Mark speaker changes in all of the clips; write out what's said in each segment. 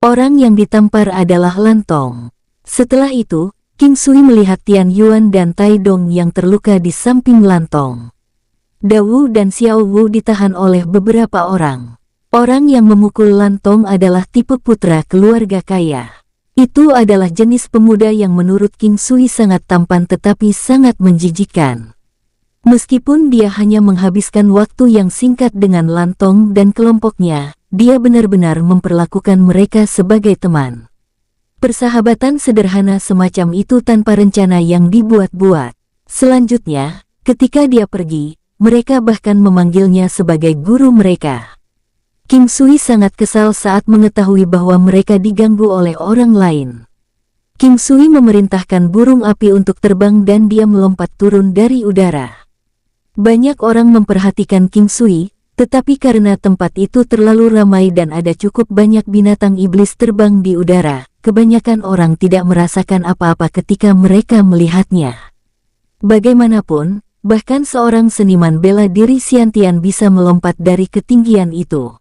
Speaker 1: Orang yang ditampar adalah Lantong. Setelah itu, King Sui melihat Tian Yuan dan Tai Dong yang terluka di samping Lantong. Dawu dan Xiao Wu ditahan oleh beberapa orang. Orang yang memukul Lantong adalah tipe putra keluarga kaya. Itu adalah jenis pemuda yang menurut King Sui sangat tampan tetapi sangat menjijikkan. Meskipun dia hanya menghabiskan waktu yang singkat dengan Lantong dan kelompoknya, dia benar-benar memperlakukan mereka sebagai teman. Persahabatan sederhana semacam itu tanpa rencana yang dibuat-buat. Selanjutnya, ketika dia pergi, mereka bahkan memanggilnya sebagai guru mereka. King Sui sangat kesal saat mengetahui bahwa mereka diganggu oleh orang lain. King Sui memerintahkan burung api untuk terbang dan dia melompat turun dari udara. Banyak orang memperhatikan King Sui, tetapi karena tempat itu terlalu ramai dan ada cukup banyak binatang iblis terbang di udara, kebanyakan orang tidak merasakan apa-apa ketika mereka melihatnya. Bagaimanapun, bahkan seorang seniman bela diri Xiantian bisa melompat dari ketinggian itu.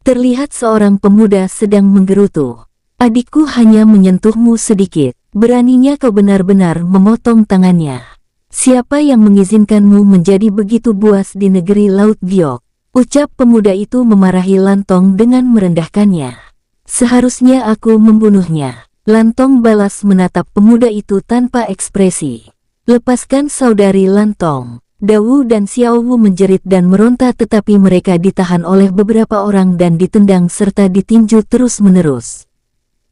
Speaker 1: Terlihat seorang pemuda sedang menggerutu. Adikku hanya menyentuhmu sedikit. Beraninya kau benar-benar memotong tangannya. Siapa yang mengizinkanmu menjadi begitu buas di negeri Laut Giok? Ucap pemuda itu memarahi Lantong dengan merendahkannya. Seharusnya aku membunuhnya. Lantong balas menatap pemuda itu tanpa ekspresi. Lepaskan saudari Lantong. Dawu dan Xiao Wu menjerit dan meronta tetapi mereka ditahan oleh beberapa orang dan ditendang serta ditinju terus-menerus.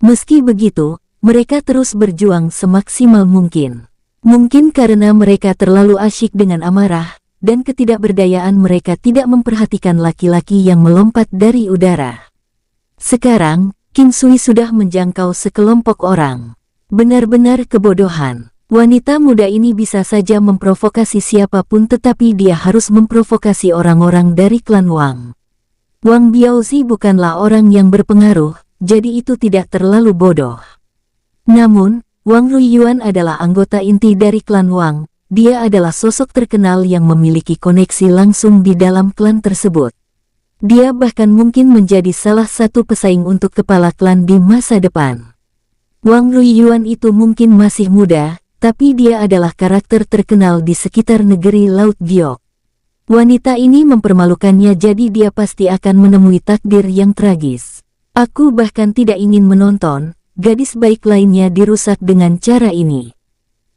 Speaker 1: Meski begitu, mereka terus berjuang semaksimal mungkin. Mungkin karena mereka terlalu asyik dengan amarah, dan ketidakberdayaan mereka tidak memperhatikan laki-laki yang melompat dari udara. Sekarang, King Sui sudah menjangkau sekelompok orang. Benar-benar kebodohan. Wanita muda ini bisa saja memprovokasi siapapun tetapi dia harus memprovokasi orang-orang dari klan Wang. Wang Biaozi bukanlah orang yang berpengaruh, jadi itu tidak terlalu bodoh. Namun, Wang Ruiyuan adalah anggota inti dari klan Wang. Dia adalah sosok terkenal yang memiliki koneksi langsung di dalam klan tersebut. Dia bahkan mungkin menjadi salah satu pesaing untuk kepala klan di masa depan. Wang Ruiyuan itu mungkin masih muda, tapi dia adalah karakter terkenal di sekitar negeri Laut Giok. Wanita ini mempermalukannya jadi dia pasti akan menemui takdir yang tragis. Aku bahkan tidak ingin menonton gadis baik lainnya dirusak dengan cara ini.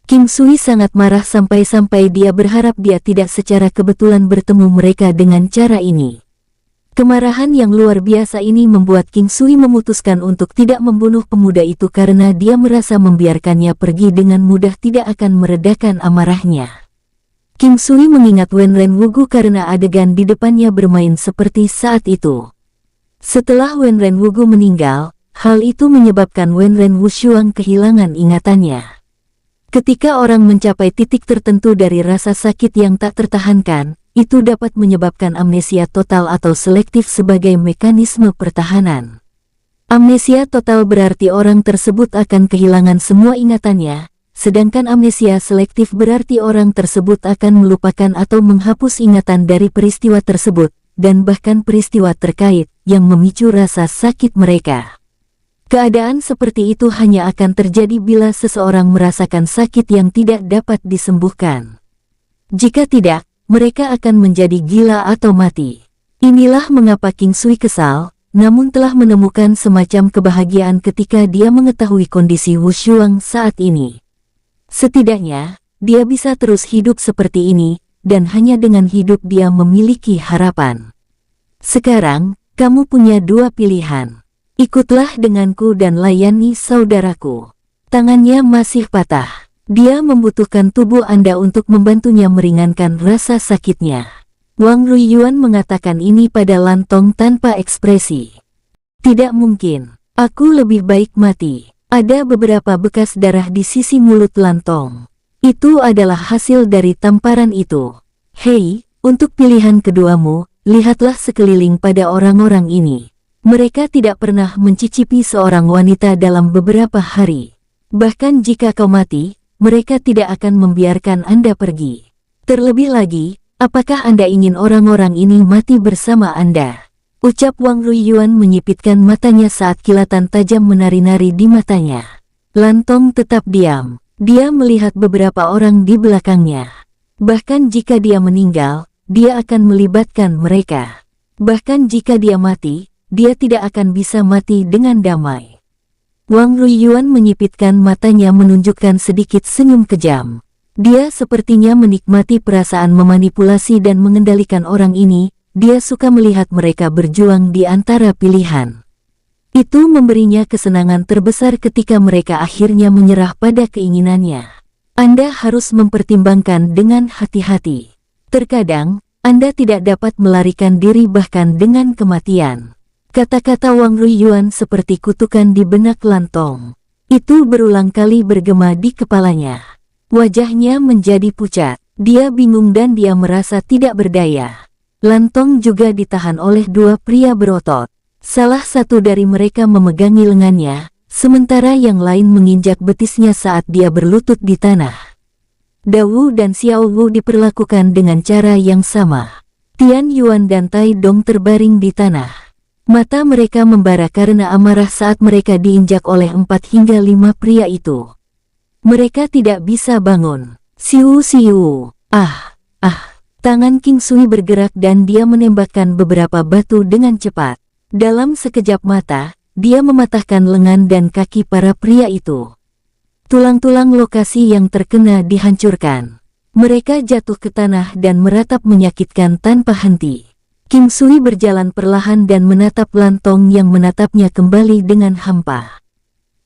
Speaker 1: King Sui sangat marah sampai-sampai dia berharap dia tidak secara kebetulan bertemu mereka dengan cara ini. Kemarahan yang luar biasa ini membuat King Sui memutuskan untuk tidak membunuh pemuda itu karena dia merasa membiarkannya pergi dengan mudah tidak akan meredakan amarahnya. King Sui mengingat Wenren Wugu karena adegan di depannya bermain seperti saat itu. Setelah Wenren Wugu meninggal, hal itu menyebabkan Wenren Wushuang kehilangan ingatannya. Ketika orang mencapai titik tertentu dari rasa sakit yang tak tertahankan, itu dapat menyebabkan amnesia total atau selektif sebagai mekanisme pertahanan. Amnesia total berarti orang tersebut akan kehilangan semua ingatannya, sedangkan amnesia selektif berarti orang tersebut akan melupakan atau menghapus ingatan dari peristiwa tersebut, dan bahkan peristiwa terkait yang memicu rasa sakit mereka. Keadaan seperti itu hanya akan terjadi bila seseorang merasakan sakit yang tidak dapat disembuhkan. Jika tidak, mereka akan menjadi gila atau mati. Inilah mengapa King Sui kesal, namun telah menemukan semacam kebahagiaan ketika dia mengetahui kondisi Wushuang saat ini. Setidaknya, dia bisa terus hidup seperti ini, dan hanya dengan hidup dia memiliki harapan. Sekarang, kamu punya dua pilihan. Ikutlah denganku dan layani saudaraku. Tangannya masih patah. Dia membutuhkan tubuh Anda untuk membantunya meringankan rasa sakitnya. Wang Ruiyuan mengatakan ini pada Lantong tanpa ekspresi. Tidak mungkin. Aku lebih baik mati. Ada beberapa bekas darah di sisi mulut Lantong. Itu adalah hasil dari tamparan itu. Hei, untuk pilihan keduamu, lihatlah sekeliling pada orang-orang ini. Mereka tidak pernah mencicipi seorang wanita dalam beberapa hari. Bahkan jika kau mati, mereka tidak akan membiarkan Anda pergi. Terlebih lagi, apakah Anda ingin orang-orang ini mati bersama Anda? Ucap Wang Ruiyuan menyipitkan matanya saat kilatan tajam menari-nari di matanya. Lantong tetap diam. Dia melihat beberapa orang di belakangnya. Bahkan jika dia meninggal, dia akan melibatkan mereka. Bahkan jika dia mati, dia tidak akan bisa mati dengan damai. Wang Ruiyuan menyipitkan matanya menunjukkan sedikit senyum kejam. Dia sepertinya menikmati perasaan memanipulasi dan mengendalikan orang ini. Dia suka melihat mereka berjuang di antara pilihan. Itu memberinya kesenangan terbesar ketika mereka akhirnya menyerah pada keinginannya. Anda harus mempertimbangkan dengan hati-hati. Terkadang, Anda tidak dapat melarikan diri bahkan dengan kematian. Kata-kata Wang Ruiyuan seperti kutukan di benak Lantong. Itu berulang kali bergema di kepalanya. Wajahnya menjadi pucat. Dia bingung dan dia merasa tidak berdaya. Lantong juga ditahan oleh dua pria berotot. Salah satu dari mereka memegangi lengannya, sementara yang lain menginjak betisnya saat dia berlutut di tanah. Dawu dan Xiao Wu diperlakukan dengan cara yang sama. Tian Yuan dan Tai Dong terbaring di tanah. Mata mereka membara karena amarah saat mereka diinjak oleh 4 hingga 5 pria itu. Mereka tidak bisa bangun. Siu. Tangan King Sui bergerak dan dia menembakkan beberapa batu dengan cepat. Dalam sekejap mata, dia mematahkan lengan dan kaki para pria itu. Tulang-tulang lokasi yang terkena dihancurkan. Mereka jatuh ke tanah dan meratap menyakitkan tanpa henti. King Sui berjalan perlahan dan menatap Lantong yang menatapnya kembali dengan hampa.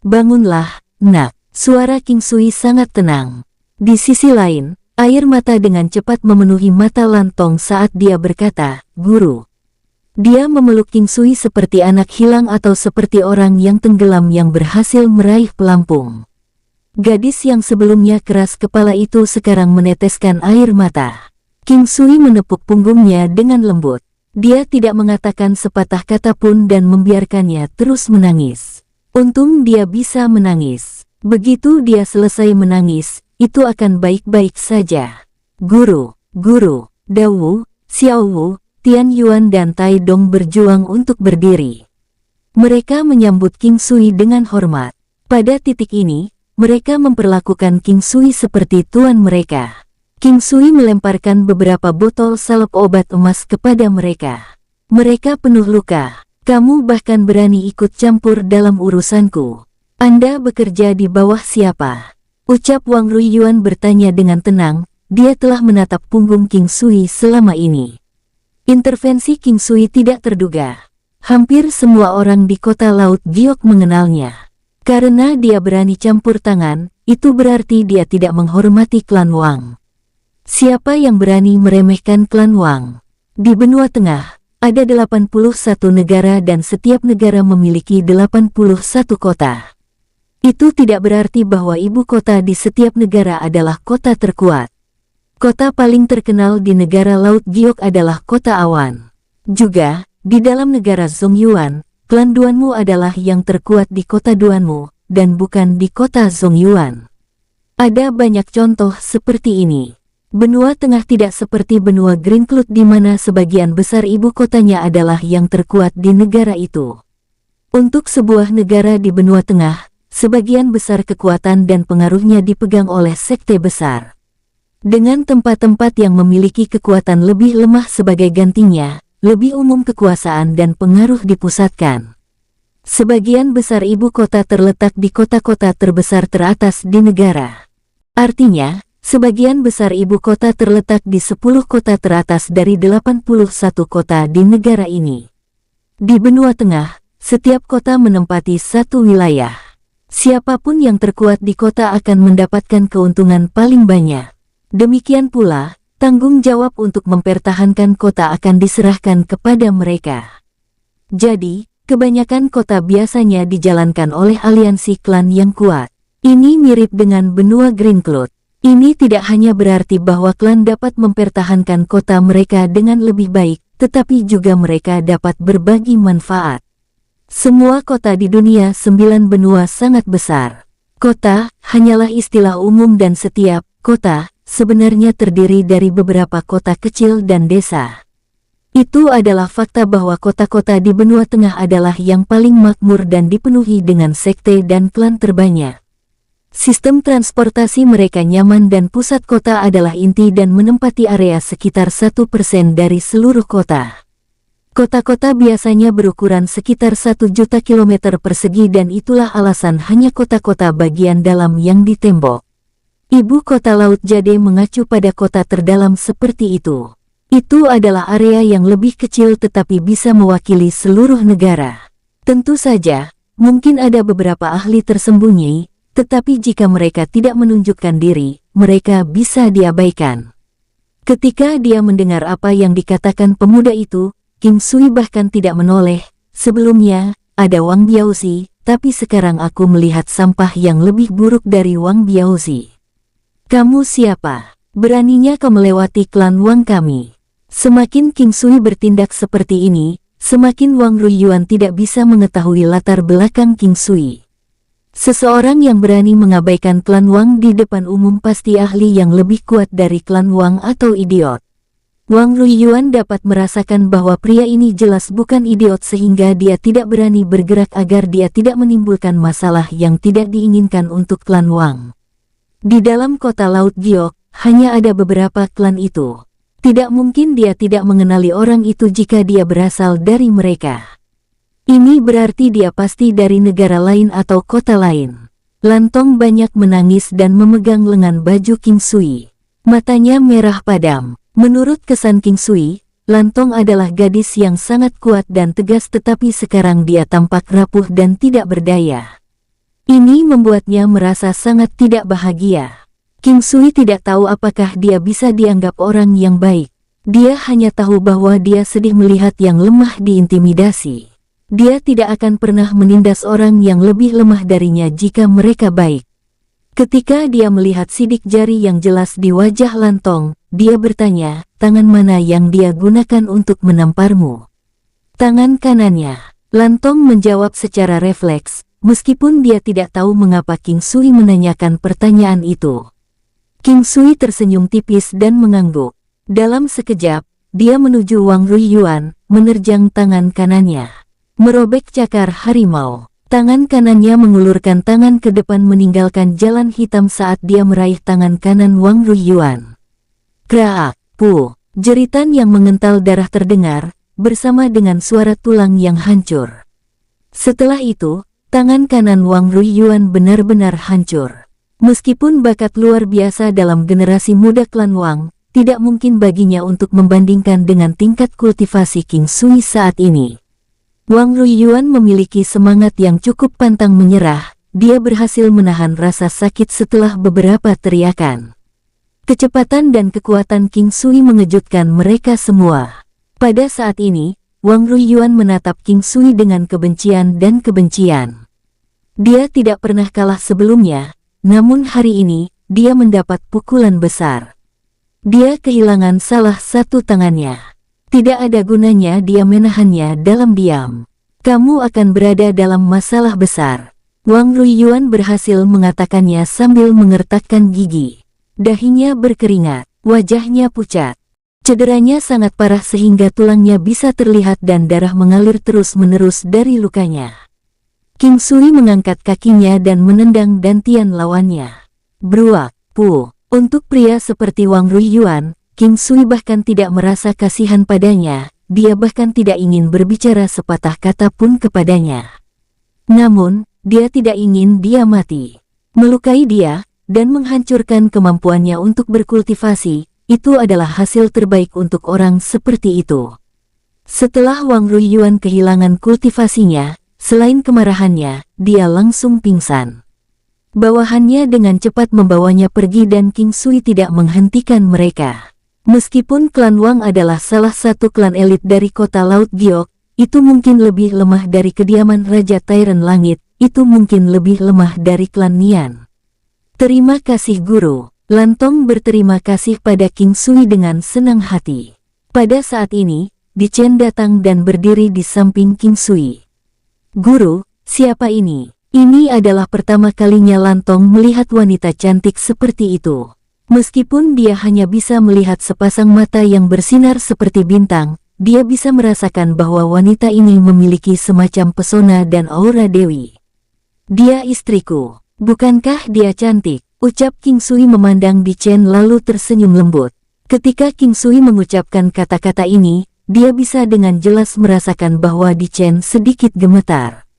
Speaker 1: Bangunlah, nak. Suara King Sui sangat tenang. Di sisi lain, air mata dengan cepat memenuhi mata Lantong saat dia berkata, "Guru." Dia memeluk King Sui seperti anak hilang atau seperti orang yang tenggelam yang berhasil meraih pelampung. Gadis yang sebelumnya keras kepala itu sekarang meneteskan air mata. King Sui menepuk punggungnya dengan lembut. Dia tidak mengatakan sepatah kata pun dan membiarkannya terus menangis. Untung dia bisa menangis. Begitu dia selesai menangis, itu akan baik-baik saja. Guru, Dawu, Xiao Wu, Tian Yuan dan Tai Dong berjuang untuk berdiri. Mereka menyambut King Sui dengan hormat. Pada titik ini, mereka memperlakukan King Sui seperti tuan mereka. King Sui melemparkan beberapa botol salep obat emas kepada mereka. Mereka penuh luka. Kamu bahkan berani ikut campur dalam urusanku. Anda bekerja di bawah siapa? Ucap Wang Ruiyuan bertanya dengan tenang. Dia telah menatap punggung King Sui selama ini. Intervensi King Sui tidak terduga. Hampir semua orang di kota Laut Giok mengenalnya. Karena dia berani campur tangan, itu berarti dia tidak menghormati klan Wang. Siapa yang berani meremehkan klan Wang? Di benua tengah, ada 81 negara dan setiap negara memiliki 81 kota. Itu tidak berarti bahwa ibu kota di setiap negara adalah kota terkuat. Kota paling terkenal di negara Laut Giok adalah kota Awan. Juga, di dalam negara Zongyuan, klan Duanmu adalah yang terkuat di kota Duanmu, dan bukan di kota Zongyuan. Ada banyak contoh seperti ini. Benua Tengah tidak seperti benua Green Cloud di mana sebagian besar ibu kotanya adalah yang terkuat di negara itu. Untuk sebuah negara di benua tengah, sebagian besar kekuatan dan pengaruhnya dipegang oleh sekte besar. Dengan tempat-tempat yang memiliki kekuatan lebih lemah sebagai gantinya, lebih umum kekuasaan dan pengaruh dipusatkan. Sebagian besar ibu kota terletak di kota-kota terbesar teratas di negara. Artinya, sebagian besar ibu kota terletak di 10 kota teratas dari 81 kota di negara ini. Di benua tengah, setiap kota menempati satu wilayah. Siapapun yang terkuat di kota akan mendapatkan keuntungan paling banyak. Demikian pula, tanggung jawab untuk mempertahankan kota akan diserahkan kepada mereka. Jadi, kebanyakan kota biasanya dijalankan oleh aliansi klan yang kuat. Ini mirip dengan benua Green Cloud. Ini tidak hanya berarti bahwa klan dapat mempertahankan kota mereka dengan lebih baik, tetapi juga mereka dapat berbagi manfaat. Semua kota di dunia 9 benua sangat besar. Kota hanyalah istilah umum dan setiap kota sebenarnya terdiri dari beberapa kota kecil dan desa. Itu adalah fakta bahwa kota-kota di benua tengah adalah yang paling makmur dan dipenuhi dengan sekte dan klan terbanyak. Sistem transportasi mereka nyaman dan pusat kota adalah inti dan menempati area sekitar 1% dari seluruh kota. Kota-kota biasanya berukuran sekitar 1 juta kilometer persegi dan itulah alasan hanya kota-kota bagian dalam yang ditembok. Ibu kota Laut Jade mengacu pada kota terdalam seperti itu. Itu adalah area yang lebih kecil tetapi bisa mewakili seluruh negara. Tentu saja, mungkin ada beberapa ahli tersembunyi, tetapi jika mereka tidak menunjukkan diri, mereka bisa diabaikan. Ketika dia mendengar apa yang dikatakan pemuda itu, King Sui bahkan tidak menoleh. Sebelumnya, ada Wang Biaozi, tapi sekarang aku melihat sampah yang lebih buruk dari Wang Biaozi. Kamu siapa? Beraninya kau melewati klan Wang kami? Semakin King Sui bertindak seperti ini, semakin Wang Ruiyuan tidak bisa mengetahui latar belakang King Sui. Seseorang yang berani mengabaikan klan Wang di depan umum pasti ahli yang lebih kuat dari klan Wang atau idiot. Wang Ruiyuan dapat merasakan bahwa pria ini jelas bukan idiot sehingga dia tidak berani bergerak agar dia tidak menimbulkan masalah yang tidak diinginkan untuk klan Wang. Di dalam kota Laut Giok, hanya ada beberapa klan itu. Tidak mungkin dia tidak mengenali orang itu jika dia berasal dari mereka. Ini berarti dia pasti dari negara lain atau kota lain. Lantong banyak menangis dan memegang lengan baju King Sui. Matanya merah padam. Menurut kesan King Sui, Lantong adalah gadis yang sangat kuat dan tegas tetapi sekarang dia tampak rapuh dan tidak berdaya. Ini membuatnya merasa sangat tidak bahagia. King Sui tidak tahu apakah dia bisa dianggap orang yang baik. Dia hanya tahu bahwa dia sedih melihat yang lemah diintimidasi. Dia tidak akan pernah menindas orang yang lebih lemah darinya jika mereka baik. Ketika dia melihat sidik jari yang jelas di wajah Lantong, dia bertanya, tangan mana yang dia gunakan untuk menamparmu? Tangan kanannya. Lantong menjawab secara refleks, meskipun dia tidak tahu mengapa King Sui menanyakan pertanyaan itu. King Sui tersenyum tipis dan mengangguk. Dalam sekejap, dia menuju Wang Ruiyuan, menerjang tangan kanannya. Merobek cakar harimau. Tangan kanannya mengulurkan tangan ke depan meninggalkan jalan hitam saat dia meraih tangan kanan Wang Ruiyuan. Kraak, pu, jeritan yang mengental darah terdengar, bersama dengan suara tulang yang hancur. Setelah itu, tangan kanan Wang Ruiyuan benar-benar hancur. Meskipun bakat luar biasa dalam generasi muda klan Wang, tidak mungkin baginya untuk membandingkan dengan tingkat kultivasi King Sui saat ini. Wang Ruiyuan memiliki semangat yang cukup pantang menyerah, dia berhasil menahan rasa sakit setelah beberapa teriakan. Kecepatan dan kekuatan King Sui mengejutkan mereka semua. Pada saat ini, Wang Ruiyuan menatap King Sui dengan kebencian dan kebencian. Dia tidak pernah kalah sebelumnya, namun hari ini, dia mendapat pukulan besar. Dia kehilangan salah satu tangannya. Tidak ada gunanya dia menahannya dalam diam. Kamu akan berada dalam masalah besar. Wang Ruiyuan berhasil mengatakannya sambil mengertakkan gigi. Dahinya berkeringat, wajahnya pucat. Cederanya sangat parah sehingga tulangnya bisa terlihat dan darah mengalir terus-menerus dari lukanya. King Sui mengangkat kakinya dan menendang dantian lawannya. Bruak, pu. Untuk pria seperti Wang Ruiyuan, King Sui bahkan tidak merasa kasihan padanya, dia bahkan tidak ingin berbicara sepatah kata pun kepadanya. Namun, dia tidak ingin dia mati. Melukai dia, dan menghancurkan kemampuannya untuk berkultivasi, itu adalah hasil terbaik untuk orang seperti itu. Setelah Wang Ruiyuan kehilangan kultivasinya, selain kemarahannya, dia langsung pingsan. Bawahannya dengan cepat membawanya pergi dan King Sui tidak menghentikan mereka. Meskipun klan Wang adalah salah satu klan elit dari kota Laut Giok, itu mungkin lebih lemah dari kediaman Raja Tyrant Langit, itu mungkin lebih lemah dari klan Nian. Terima kasih guru. Lantong berterima kasih pada King Sui dengan senang hati. Pada saat ini, Di Chen datang dan berdiri di samping King Sui. Guru, siapa ini? Ini adalah pertama kalinya Lantong melihat wanita cantik seperti itu. Meskipun dia hanya bisa melihat sepasang mata yang bersinar seperti bintang, dia bisa merasakan bahwa wanita ini memiliki semacam pesona dan aura dewi. Dia istriku, bukankah dia cantik? Ucap King Sui memandang Di Chen lalu tersenyum lembut. Ketika King Sui mengucapkan kata-kata ini, dia bisa dengan jelas merasakan bahwa Di Chen sedikit gemetar.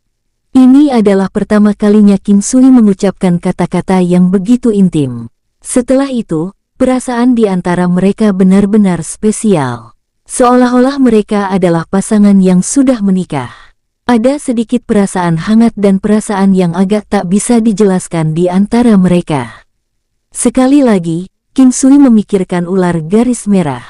Speaker 1: Ini adalah pertama kalinya King Sui mengucapkan kata-kata yang begitu intim. Setelah itu, perasaan di antara mereka benar-benar spesial. Seolah-olah mereka adalah pasangan yang sudah menikah. Ada sedikit perasaan hangat dan perasaan yang agak tak bisa dijelaskan di antara mereka. Sekali lagi, King Sui memikirkan ular garis merah.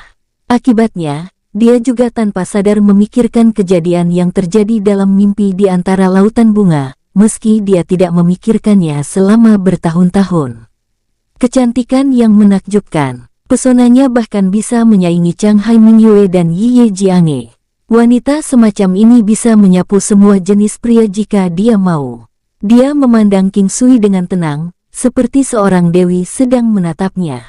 Speaker 1: Akibatnya, dia juga tanpa sadar memikirkan kejadian yang terjadi dalam mimpi di antara lautan bunga, meski dia tidak memikirkannya selama bertahun-tahun. Kecantikan yang menakjubkan, pesonanya bahkan bisa menyaingi Chang Hai Mingyue dan Yi Ye Jiange. Wanita semacam ini bisa menyapu semua jenis pria jika dia mau. Dia memandang King Sui dengan tenang, seperti seorang dewi sedang menatapnya.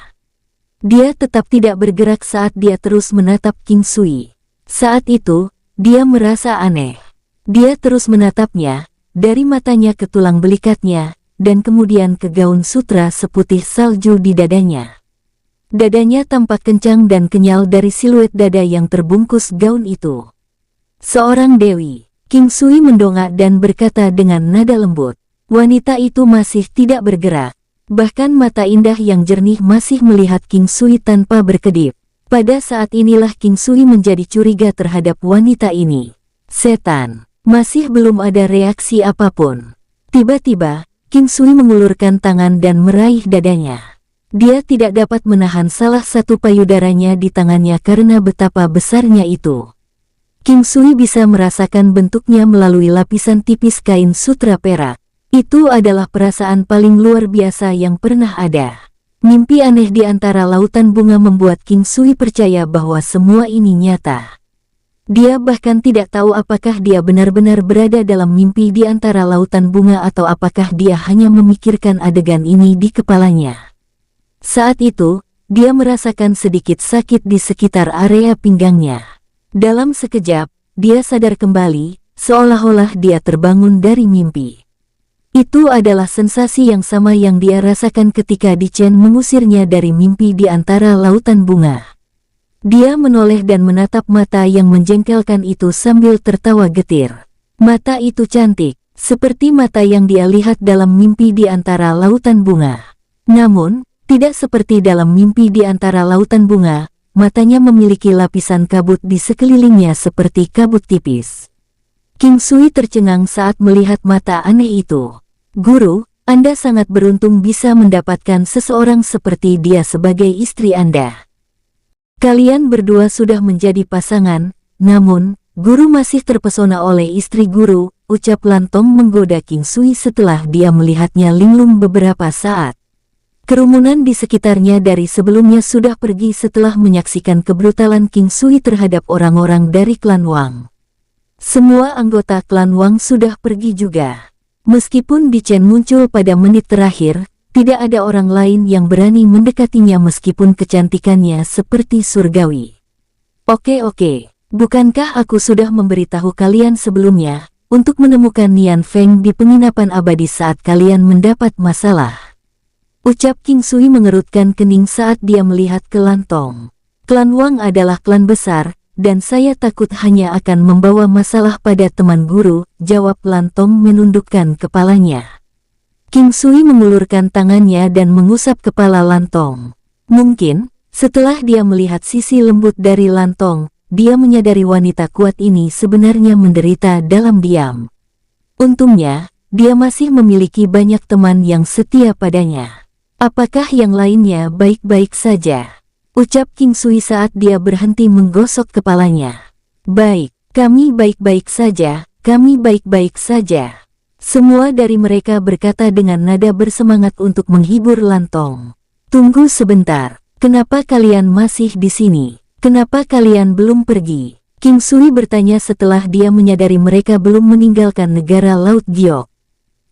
Speaker 1: Dia tetap tidak bergerak saat dia terus menatap King Sui. Saat itu, dia merasa aneh. Dia terus menatapnya, dari matanya ke tulang belikatnya, dan kemudian ke gaun sutra seputih salju di dadanya. Dadanya tampak kencang dan kenyal dari siluet dada yang terbungkus gaun itu. Seorang dewi, King Sui mendongak dan berkata dengan nada lembut. Wanita itu masih tidak bergerak. Bahkan mata indah yang jernih masih melihat King Sui tanpa berkedip. Pada saat inilah King Sui menjadi curiga terhadap wanita ini. Setan, masih belum ada reaksi apapun. Tiba-tiba, King Sui mengulurkan tangan dan meraih dadanya. Dia tidak dapat menahan salah satu payudaranya di tangannya karena betapa besarnya itu. King Sui bisa merasakan bentuknya melalui lapisan tipis kain sutra perak. Itu adalah perasaan paling luar biasa yang pernah ada. Mimpi aneh di antara lautan bunga membuat King Sui percaya bahwa semua ini nyata. Dia bahkan tidak tahu apakah dia benar-benar berada dalam mimpi di antara lautan bunga atau apakah dia hanya memikirkan adegan ini di kepalanya. Saat itu, dia merasakan sedikit sakit di sekitar area pinggangnya. Dalam sekejap, dia sadar kembali, seolah-olah dia terbangun dari mimpi. Itu adalah sensasi yang sama yang dia rasakan ketika Di Chen mengusirnya dari mimpi di antara lautan bunga. Dia menoleh dan menatap mata yang menjengkelkan itu sambil tertawa getir. Mata itu cantik, seperti mata yang dia lihat dalam mimpi di antara lautan bunga. Namun, tidak seperti dalam mimpi di antara lautan bunga, matanya memiliki lapisan kabut di sekelilingnya seperti kabut tipis. King Sui tercengang saat melihat mata aneh itu. Guru, Anda sangat beruntung bisa mendapatkan seseorang seperti dia sebagai istri Anda. Kalian berdua sudah menjadi pasangan, namun, guru masih terpesona oleh istri guru, ucap Lantong menggoda King Sui setelah dia melihatnya linglung beberapa saat. Kerumunan di sekitarnya dari sebelumnya sudah pergi setelah menyaksikan kebrutalan King Sui terhadap orang-orang dari klan Wang. Semua anggota klan Wang sudah pergi juga. Meskipun Di Chen muncul pada menit terakhir, tidak ada orang lain yang berani mendekatinya meskipun kecantikannya seperti surgawi. Oke, bukankah aku sudah memberitahu kalian sebelumnya, untuk menemukan Nian Feng di penginapan abadi saat kalian mendapat masalah? Ucap King Sui mengerutkan kening saat dia melihat ke Lantong. Klan Wang adalah klan besar, dan saya takut hanya akan membawa masalah pada teman guru, jawab Lantong menundukkan kepalanya. King Sui mengulurkan tangannya dan mengusap kepala Lantong. Mungkin, setelah dia melihat sisi lembut dari Lantong, dia menyadari wanita kuat ini sebenarnya menderita dalam diam. Untungnya, dia masih memiliki banyak teman yang setia padanya. Apakah yang lainnya baik-baik saja? Ucap King Sui saat dia berhenti menggosok kepalanya. Baik, kami baik-baik saja, kami baik-baik saja. Semua dari mereka berkata dengan nada bersemangat untuk menghibur Lantong. Tunggu sebentar, kenapa kalian masih di sini? Kenapa kalian belum pergi? King Sui bertanya setelah dia menyadari mereka belum meninggalkan negara Laut Giok.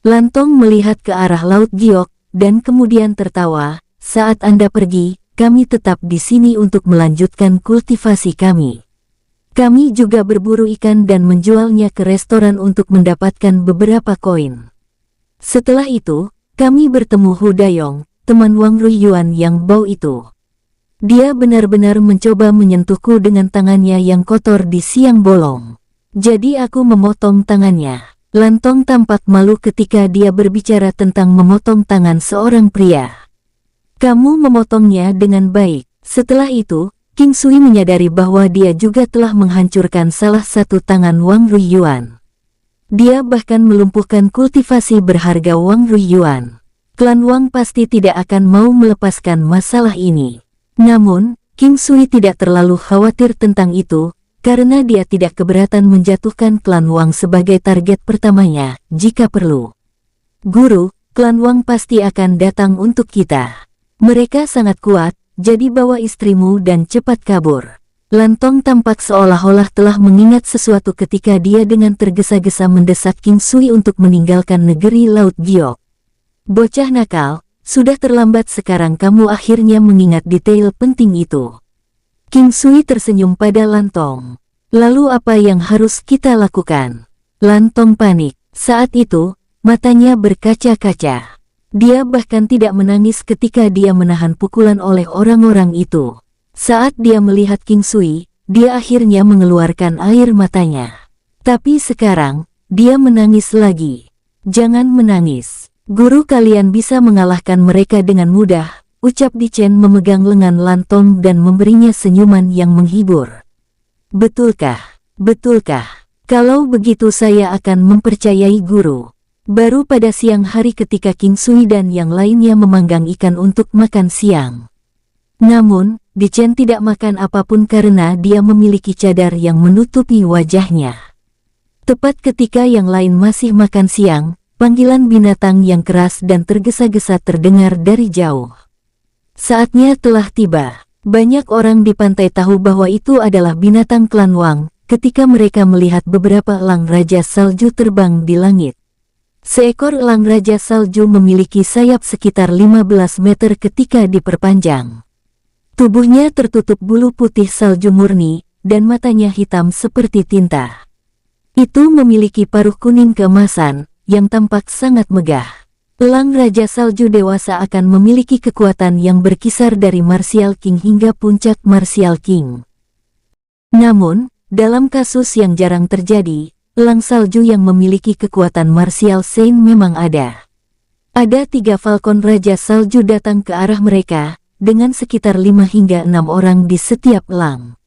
Speaker 1: Lantong melihat ke arah Laut Giok, dan kemudian tertawa, saat Anda pergi, kami tetap di sini untuk melanjutkan kultivasi kami. Kami juga berburu ikan dan menjualnya ke restoran untuk mendapatkan beberapa koin. Setelah itu, kami bertemu Hu Dayong, teman Wang Ruiyuan yang bau itu. Dia benar-benar mencoba menyentuhku dengan tangannya yang kotor di siang bolong. Jadi aku memotong tangannya. Lantong tampak malu ketika dia berbicara tentang memotong tangan seorang pria. Kamu memotongnya dengan baik. Setelah itu, King Sui menyadari bahwa dia juga telah menghancurkan salah satu tangan Wang Ruiyuan. Dia bahkan melumpuhkan kultivasi berharga Wang Ruiyuan. Klan Wang pasti tidak akan mau melepaskan masalah ini. Namun, King Sui tidak terlalu khawatir tentang itu, karena dia tidak keberatan menjatuhkan klan Wang sebagai target pertamanya, jika perlu. Guru, klan Wang pasti akan datang untuk kita. Mereka sangat kuat, jadi bawa istrimu dan cepat kabur. Lantong tampak seolah-olah telah mengingat sesuatu ketika dia dengan tergesa-gesa mendesak King Sui untuk meninggalkan negeri Laut Giok. Bocah nakal, sudah terlambat sekarang kamu akhirnya mengingat detail penting itu. King Sui tersenyum pada Lantong. Lalu apa yang harus kita lakukan? Lantong panik. Saat itu, matanya berkaca-kaca. Dia bahkan tidak menangis ketika dia menahan pukulan oleh orang-orang itu. Saat dia melihat King Sui, dia akhirnya mengeluarkan air matanya. Tapi sekarang, dia menangis lagi. Jangan menangis. Guru kalian bisa mengalahkan mereka dengan mudah, ucap Di Chen memegang lengan Lantong dan memberinya senyuman yang menghibur. Betulkah? Betulkah? Kalau begitu saya akan mempercayai guru. Baru pada siang hari ketika King Sui dan yang lainnya memanggang ikan untuk makan siang. Namun, Di Chen tidak makan apapun karena dia memiliki cadar yang menutupi wajahnya. Tepat ketika yang lain masih makan siang, panggilan binatang yang keras dan tergesa-gesa terdengar dari jauh. Saatnya telah tiba. Banyak orang di pantai tahu bahwa itu adalah binatang klan Wang, ketika mereka melihat beberapa elang raja salju terbang di langit. Seekor elang raja salju memiliki sayap sekitar 15 meter ketika diperpanjang. Tubuhnya tertutup bulu putih salju murni, dan matanya hitam seperti tinta. Itu memiliki paruh kuning keemasan, yang tampak sangat megah. Elang raja salju dewasa akan memiliki kekuatan yang berkisar dari Martial King hingga puncak Martial King. Namun, dalam kasus yang jarang terjadi, elang salju yang memiliki kekuatan Martial Saint memang ada. Ada 3 falcon raja salju datang ke arah mereka, dengan sekitar 5 hingga 6 orang di setiap elang.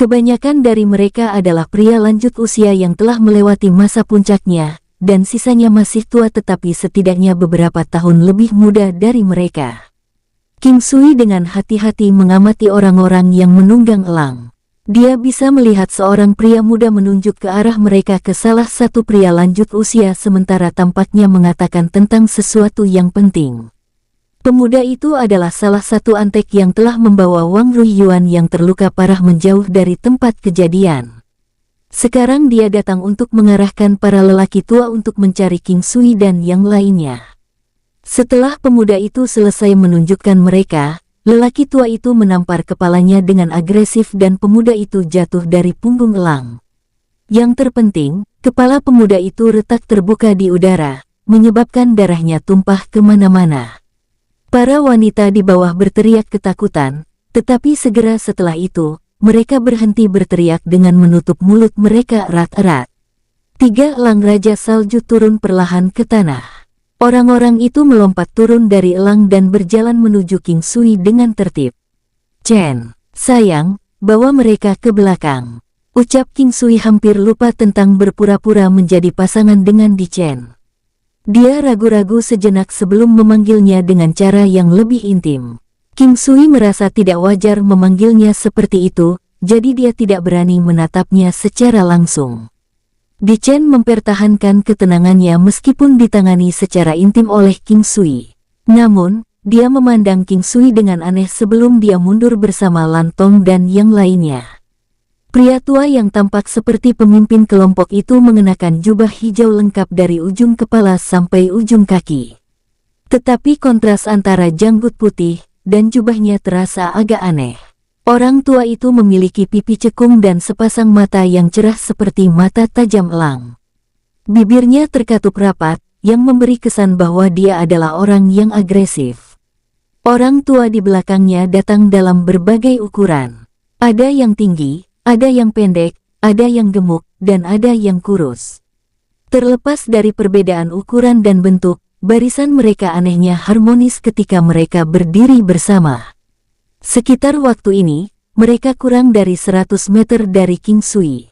Speaker 1: Kebanyakan dari mereka adalah pria lanjut usia yang telah melewati masa puncaknya, dan sisanya masih tua tetapi setidaknya beberapa tahun lebih muda dari mereka. King Sui dengan hati-hati mengamati orang-orang yang menunggang elang. Dia bisa melihat seorang pria muda menunjuk ke arah mereka ke salah satu pria lanjut usia sementara tampaknya mengatakan tentang sesuatu yang penting. Pemuda itu adalah salah satu antek yang telah membawa Wang Ruiyuan yang terluka parah menjauh dari tempat kejadian. Sekarang dia datang untuk mengarahkan para lelaki tua untuk mencari King Sui dan yang lainnya. Setelah pemuda itu selesai menunjukkan mereka, lelaki tua itu menampar kepalanya dengan agresif dan pemuda itu jatuh dari punggung elang. Yang terpenting, kepala pemuda itu retak terbuka di udara, menyebabkan darahnya tumpah kemana-mana. Para wanita di bawah berteriak ketakutan, tetapi segera setelah itu, mereka berhenti berteriak dengan menutup mulut mereka erat-erat. 3 elang raja salju turun perlahan ke tanah. Orang-orang itu melompat turun dari elang dan berjalan menuju King Sui dengan tertib. Chen, sayang, bawa mereka ke belakang. Ucap King Sui hampir lupa tentang berpura-pura menjadi pasangan dengan Di Chen. Dia ragu-ragu sejenak sebelum memanggilnya dengan cara yang lebih intim. King Sui merasa tidak wajar memanggilnya seperti itu, jadi dia tidak berani menatapnya secara langsung. Di Chen mempertahankan ketenangannya meskipun ditangani secara intim oleh King Sui. Namun, dia memandang King Sui dengan aneh sebelum dia mundur bersama Lantong dan yang lainnya. Pria tua yang tampak seperti pemimpin kelompok itu mengenakan jubah hijau lengkap dari ujung kepala sampai ujung kaki. Tetapi kontras antara janggut putih dan jubahnya terasa agak aneh. Orang tua itu memiliki pipi cekung dan sepasang mata yang cerah seperti mata tajam elang. Bibirnya terkatup rapat, yang memberi kesan bahwa dia adalah orang yang agresif. Orang tua di belakangnya datang dalam berbagai ukuran. Ada yang tinggi, ada yang pendek, ada yang gemuk, dan ada yang kurus. Terlepas dari perbedaan ukuran dan bentuk, barisan mereka anehnya harmonis ketika mereka berdiri bersama. Sekitar waktu ini, mereka kurang dari 100 meter dari King Sui.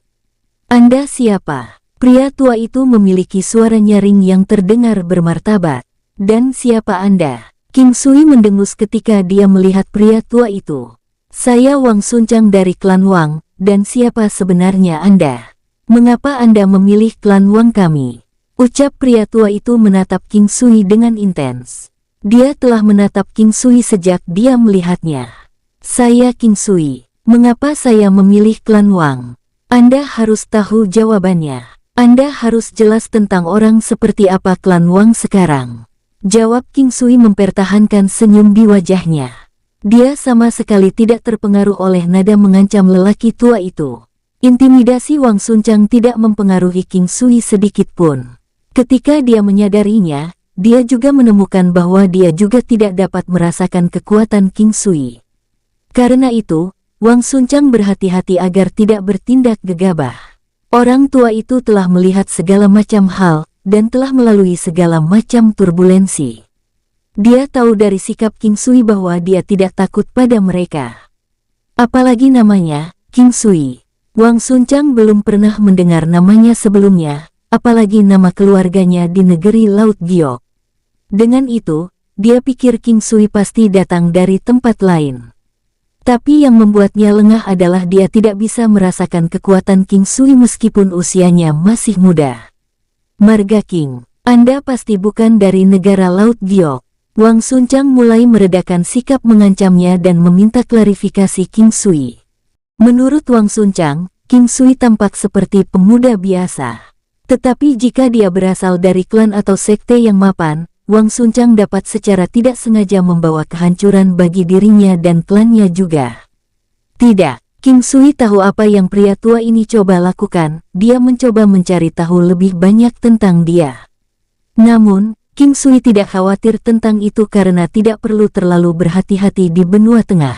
Speaker 1: "Anda siapa?" Pria tua itu memiliki suara nyaring yang terdengar bermartabat. "Dan siapa Anda?" King Sui mendengus ketika dia melihat pria tua itu. "Saya Wang Suncang dari klan Wang, dan siapa sebenarnya Anda? Mengapa Anda memilih klan Wang kami?" Ucap pria tua itu menatap King Sui dengan intens. Dia telah menatap King Sui sejak dia melihatnya. "Saya King Sui. Mengapa saya memilih klan Wang? Anda harus tahu jawabannya. Anda harus jelas tentang orang seperti apa klan Wang sekarang." Jawab King Sui mempertahankan senyum di wajahnya. Dia sama sekali tidak terpengaruh oleh nada mengancam lelaki tua itu. Intimidasi Wang Suncang tidak mempengaruhi King Sui sedikit pun. Ketika dia menyadarinya, dia juga menemukan bahwa dia juga tidak dapat merasakan kekuatan King Sui. Karena itu, Wang Suncang berhati-hati agar tidak bertindak gegabah. Orang tua itu telah melihat segala macam hal, dan telah melalui segala macam turbulensi. Dia tahu dari sikap King Sui bahwa dia tidak takut pada mereka. Apalagi namanya, King Sui. Wang Suncang belum pernah mendengar namanya sebelumnya, apalagi nama keluarganya di negeri Laut Giok. Dengan itu, dia pikir King Sui pasti datang dari tempat lain. Tapi yang membuatnya lengah adalah dia tidak bisa merasakan kekuatan King Sui meskipun usianya masih muda. "Marga King, Anda pasti bukan dari negara Laut Giok." Wang Suncang mulai meredakan sikap mengancamnya dan meminta klarifikasi King Sui. Menurut Wang Suncang, King Sui tampak seperti pemuda biasa. Tetapi jika dia berasal dari klan atau sekte yang mapan, Wang Suncang dapat secara tidak sengaja membawa kehancuran bagi dirinya dan klannya juga. Tidak, King Sui tahu apa yang pria tua ini coba lakukan. Dia mencoba mencari tahu lebih banyak tentang dia. Namun, King Sui tidak khawatir tentang itu karena tidak perlu terlalu berhati-hati di benua tengah.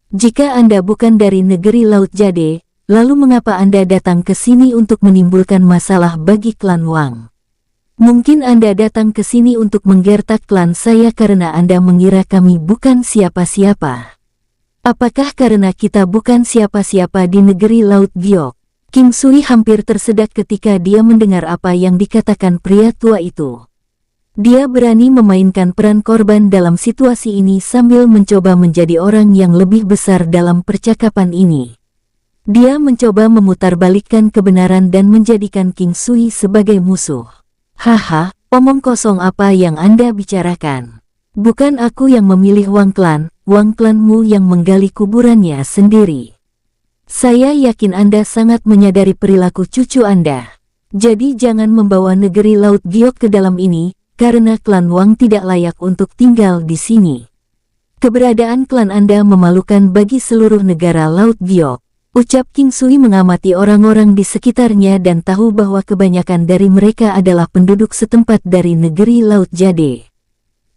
Speaker 1: "Jika Anda bukan dari negeri Laut Jade, lalu mengapa Anda datang ke sini untuk menimbulkan masalah bagi klan Wang? Mungkin Anda datang ke sini untuk menggertak klan saya karena Anda mengira kami bukan siapa-siapa. Apakah karena kita bukan siapa-siapa di negeri Laut Giok?" King Sui hampir tersedak ketika dia mendengar apa yang dikatakan pria tua itu. Dia berani memainkan peran korban dalam situasi ini sambil mencoba menjadi orang yang lebih besar dalam percakapan ini. Dia mencoba memutarbalikkan kebenaran dan menjadikan King Sui sebagai musuh. "Haha, omong kosong apa yang Anda bicarakan? Bukan aku yang memilih Wang klanmu yang menggali kuburannya sendiri. Saya yakin Anda sangat menyadari perilaku cucu Anda. Jadi jangan membawa negeri Laut Giok ke dalam ini, karena klan Wang tidak layak untuk tinggal di sini. Keberadaan klan Anda memalukan bagi seluruh negara Laut Giok." Ucap King Sui mengamati orang-orang di sekitarnya dan tahu bahwa kebanyakan dari mereka adalah penduduk setempat dari negeri Laut Jade.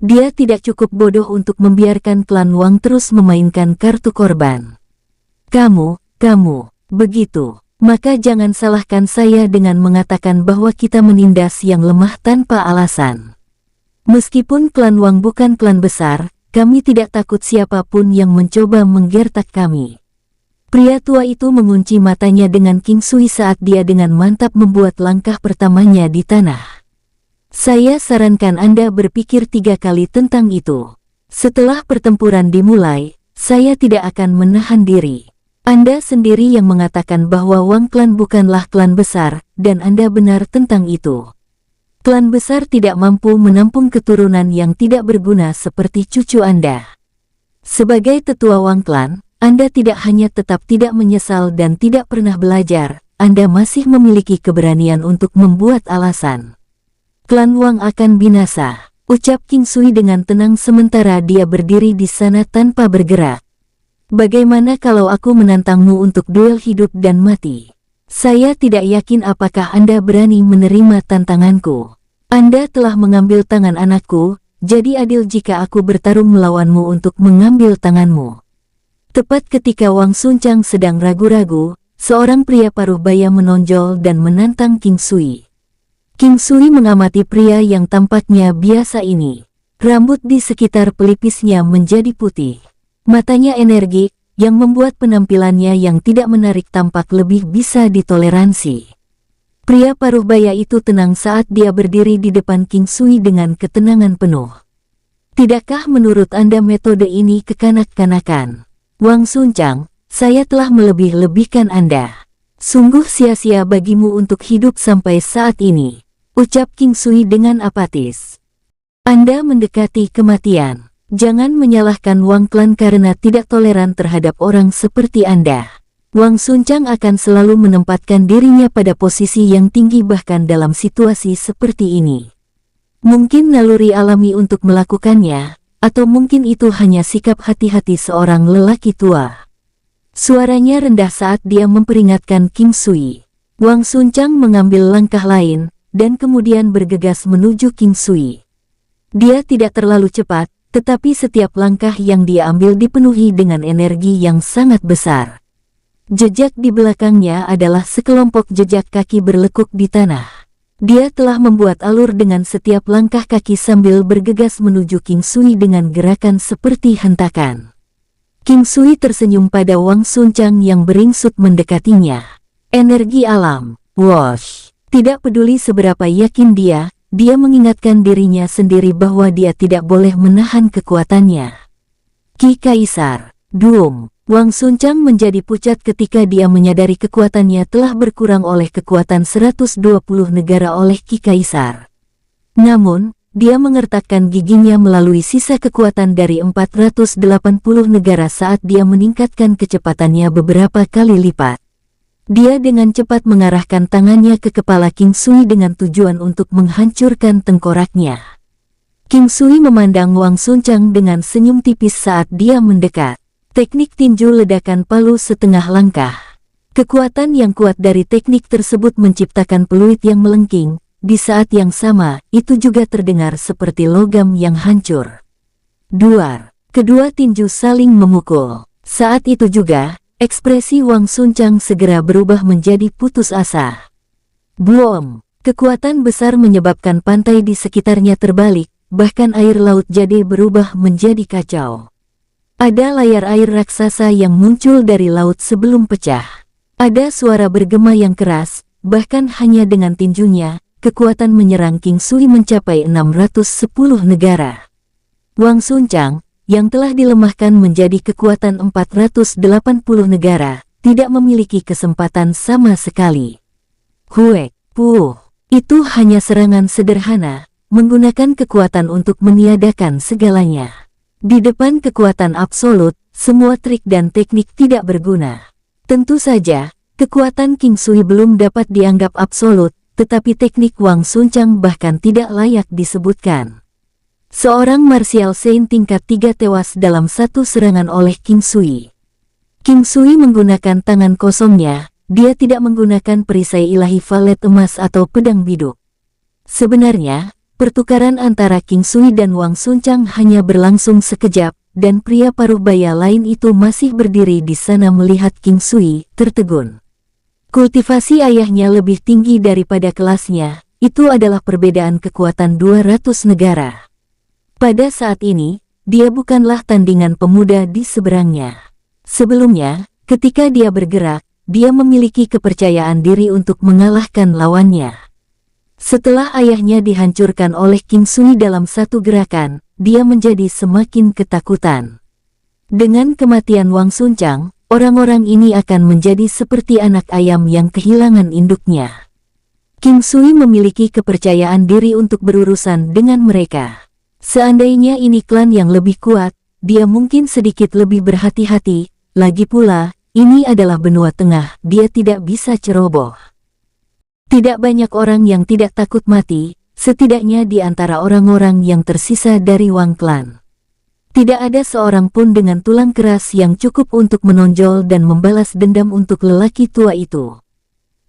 Speaker 1: Dia tidak cukup bodoh untuk membiarkan klan Wang terus memainkan kartu korban. Kamu, begitu. Maka jangan salahkan saya dengan mengatakan bahwa kita menindas yang lemah tanpa alasan. Meskipun klan Wang bukan klan besar, kami tidak takut siapapun yang mencoba menggertak kami." Pria tua itu mengunci matanya dengan King Sui saat dia dengan mantap membuat langkah pertamanya di tanah. "Saya sarankan Anda berpikir 3 kali tentang itu. Setelah pertempuran dimulai, saya tidak akan menahan diri. Anda sendiri yang mengatakan bahwa Wang klan bukanlah klan besar, dan Anda benar tentang itu. Klan besar tidak mampu menampung keturunan yang tidak berguna seperti cucu Anda. Sebagai tetua Wang klan, Anda tidak hanya tetap tidak menyesal dan tidak pernah belajar, Anda masih memiliki keberanian untuk membuat alasan. Klan Wang akan binasa," ucap King Sui dengan tenang sementara dia berdiri di sana tanpa bergerak. Bagaimana kalau aku menantangmu untuk duel hidup dan mati? Saya tidak yakin apakah Anda berani menerima tantanganku. Anda telah mengambil tangan anakku, jadi adil jika aku bertarung melawanmu untuk mengambil tanganmu. Tepat ketika Wang Suncang sedang ragu-ragu, seorang pria paruh baya menonjol dan menantang King Sui. King Sui mengamati pria yang tampaknya biasa ini. Rambut di sekitar pelipisnya menjadi putih. Matanya energik, yang membuat penampilannya yang tidak menarik tampak lebih bisa ditoleransi. Pria paruh baya itu tenang saat dia berdiri di depan King Sui dengan ketenangan penuh. Tidakkah menurut Anda metode ini kekanak-kanakan? Wang Suncang, saya telah melebih-lebihkan Anda. Sungguh sia-sia bagimu untuk hidup sampai saat ini, ucap King Sui dengan apatis. Anda mendekati kematian. Jangan menyalahkan Wang Klan karena tidak toleran terhadap orang seperti Anda. Wang Suncang akan selalu menempatkan dirinya pada posisi yang tinggi bahkan dalam situasi seperti ini. Mungkin naluri alami untuk melakukannya, atau mungkin itu hanya sikap hati-hati seorang lelaki tua. Suaranya rendah saat dia memperingatkan King Sui. Wang Suncang mengambil langkah lain, dan kemudian bergegas menuju King Sui. Dia tidak terlalu cepat, tetapi setiap langkah yang dia ambil dipenuhi dengan energi yang sangat besar. Jejak di belakangnya adalah sekelompok jejak kaki berlekuk di tanah. Dia telah membuat alur dengan setiap langkah kaki sambil bergegas menuju King Sui dengan gerakan seperti hentakan. King Sui tersenyum pada Wang Suncang yang beringsut mendekatinya. Energi alam, wosh. Tidak peduli seberapa yakin dia mengingatkan dirinya sendiri bahwa dia tidak boleh menahan kekuatannya. Ki Kaisar, Doom. Wang Suncang menjadi pucat ketika dia menyadari kekuatannya telah berkurang oleh kekuatan 120 negara oleh Ki Kaisar. Namun, dia mengertakkan giginya melalui sisa kekuatan dari 480 negara saat dia meningkatkan kecepatannya beberapa kali lipat. Dia dengan cepat mengarahkan tangannya ke kepala King Sui dengan tujuan untuk menghancurkan tengkoraknya. King Sui memandang Wang Suncang dengan senyum tipis saat dia mendekat. Teknik tinju ledakan palu setengah langkah. Kekuatan yang kuat dari teknik tersebut menciptakan peluit yang melengking. Di saat yang sama, itu juga terdengar seperti logam yang hancur. Duar. Kedua tinju saling memukul. Saat itu juga, ekspresi Wang Suncang segera berubah menjadi putus asa. Boom! Kekuatan besar menyebabkan pantai di sekitarnya terbalik, bahkan air laut jadi berubah menjadi kacau. Ada layar air raksasa yang muncul dari laut sebelum pecah. Ada suara bergema yang keras, bahkan hanya dengan tinjunya, kekuatan menyerang King Sui mencapai 610 negara. Wang Suncang, yang telah dilemahkan menjadi kekuatan 480 negara, tidak memiliki kesempatan sama sekali. Huek, puh, itu hanya serangan sederhana, menggunakan kekuatan untuk meniadakan segalanya. Di depan kekuatan absolut, semua trik dan teknik tidak berguna. Tentu saja, kekuatan King Sui belum dapat dianggap absolut, tetapi teknik Wang Suncang bahkan tidak layak disebutkan. Seorang martial saint tingkat 3 tewas dalam satu serangan oleh King Sui. King Sui menggunakan tangan kosongnya, dia tidak menggunakan perisai ilahi valet emas atau pedang biduk. Sebenarnya, pertukaran antara King Sui dan Wang Suncang hanya berlangsung sekejap, dan pria paruh baya lain itu masih berdiri di sana melihat King Sui, tertegun. Kultivasi ayahnya lebih tinggi daripada kelasnya, itu adalah perbedaan kekuatan 200 negara. Pada saat ini, dia bukanlah tandingan pemuda di seberangnya. Sebelumnya, ketika dia bergerak, dia memiliki kepercayaan diri untuk mengalahkan lawannya. Setelah ayahnya dihancurkan oleh King Sui dalam satu gerakan, dia menjadi semakin ketakutan. Dengan kematian Wang Suncang, orang-orang ini akan menjadi seperti anak ayam yang kehilangan induknya. King Sui memiliki kepercayaan diri untuk berurusan dengan mereka. Seandainya ini klan yang lebih kuat, dia mungkin sedikit lebih berhati-hati, lagi pula, ini adalah benua tengah, dia tidak bisa ceroboh. Tidak banyak orang yang tidak takut mati, setidaknya di antara orang-orang yang tersisa dari Wang Klan. Tidak ada seorang pun dengan tulang keras yang cukup untuk menonjol dan membalas dendam untuk lelaki tua itu.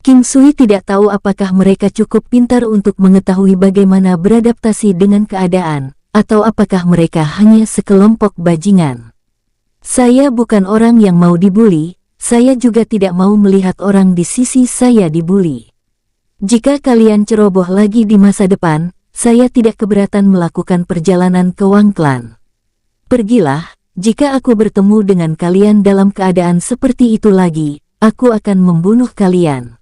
Speaker 1: King Sui tidak tahu apakah mereka cukup pintar untuk mengetahui bagaimana beradaptasi dengan keadaan, atau apakah mereka hanya sekelompok bajingan. Saya bukan orang yang mau dibuli, saya juga tidak mau melihat orang di sisi saya dibuli. Jika kalian ceroboh lagi di masa depan, saya tidak keberatan melakukan perjalanan ke Wang Clan. Pergilah, jika aku bertemu dengan kalian dalam keadaan seperti itu lagi, aku akan membunuh kalian.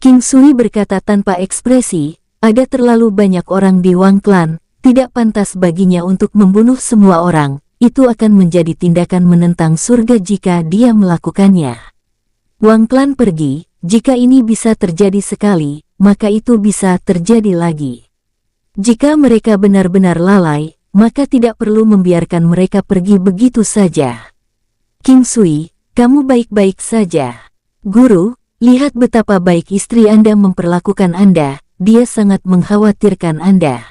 Speaker 1: King Sui berkata tanpa ekspresi, ada terlalu banyak orang di Wang Clan, tidak pantas baginya untuk membunuh semua orang. Itu akan menjadi tindakan menentang surga jika dia melakukannya. Wang Clan pergi, jika ini bisa terjadi sekali, maka itu bisa terjadi lagi. Jika mereka benar-benar lalai, maka tidak perlu membiarkan mereka pergi begitu saja. King Sui, kamu baik-baik saja. Guru, lihat betapa baik istri Anda memperlakukan Anda, dia sangat mengkhawatirkan Anda.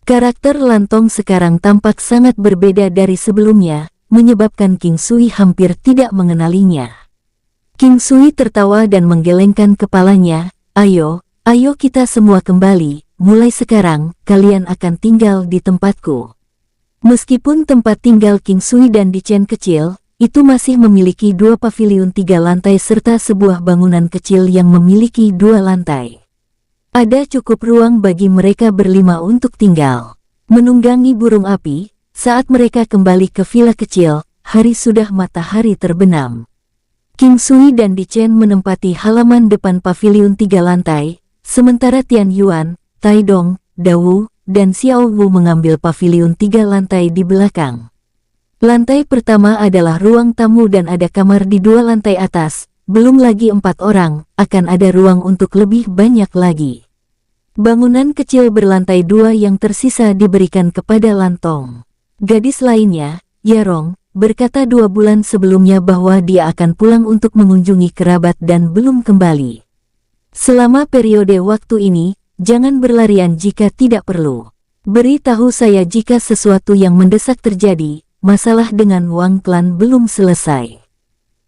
Speaker 1: Karakter Lantong sekarang tampak sangat berbeda dari sebelumnya, menyebabkan King Sui hampir tidak mengenalinya. King Sui tertawa dan menggelengkan kepalanya, ayo kita semua kembali, mulai sekarang, kalian akan tinggal di tempatku. Meskipun tempat tinggal King Sui dan Di Chen kecil, itu masih memiliki 2 paviliun 3 lantai serta sebuah bangunan kecil yang memiliki 2 lantai. Ada cukup ruang bagi mereka berlima untuk tinggal. Menunggangi burung api, saat mereka kembali ke villa kecil, hari sudah matahari terbenam. King Sui dan Di Chen menempati halaman depan paviliun 3 lantai, sementara Tian Yuan, Tai Dong, Dawu, dan Xiao Wu mengambil paviliun 3 lantai di belakang. Lantai pertama adalah ruang tamu dan ada kamar di 2 lantai atas. Belum lagi 4 orang, akan ada ruang untuk lebih banyak lagi. Bangunan kecil berlantai 2 yang tersisa diberikan kepada Lantong. Gadis lainnya, Yarong, berkata 2 bulan sebelumnya bahwa dia akan pulang untuk mengunjungi kerabat dan belum kembali. Selama periode waktu ini, jangan berlarian jika tidak perlu. Beritahu saya jika sesuatu yang mendesak terjadi, masalah dengan Wang Clan belum selesai.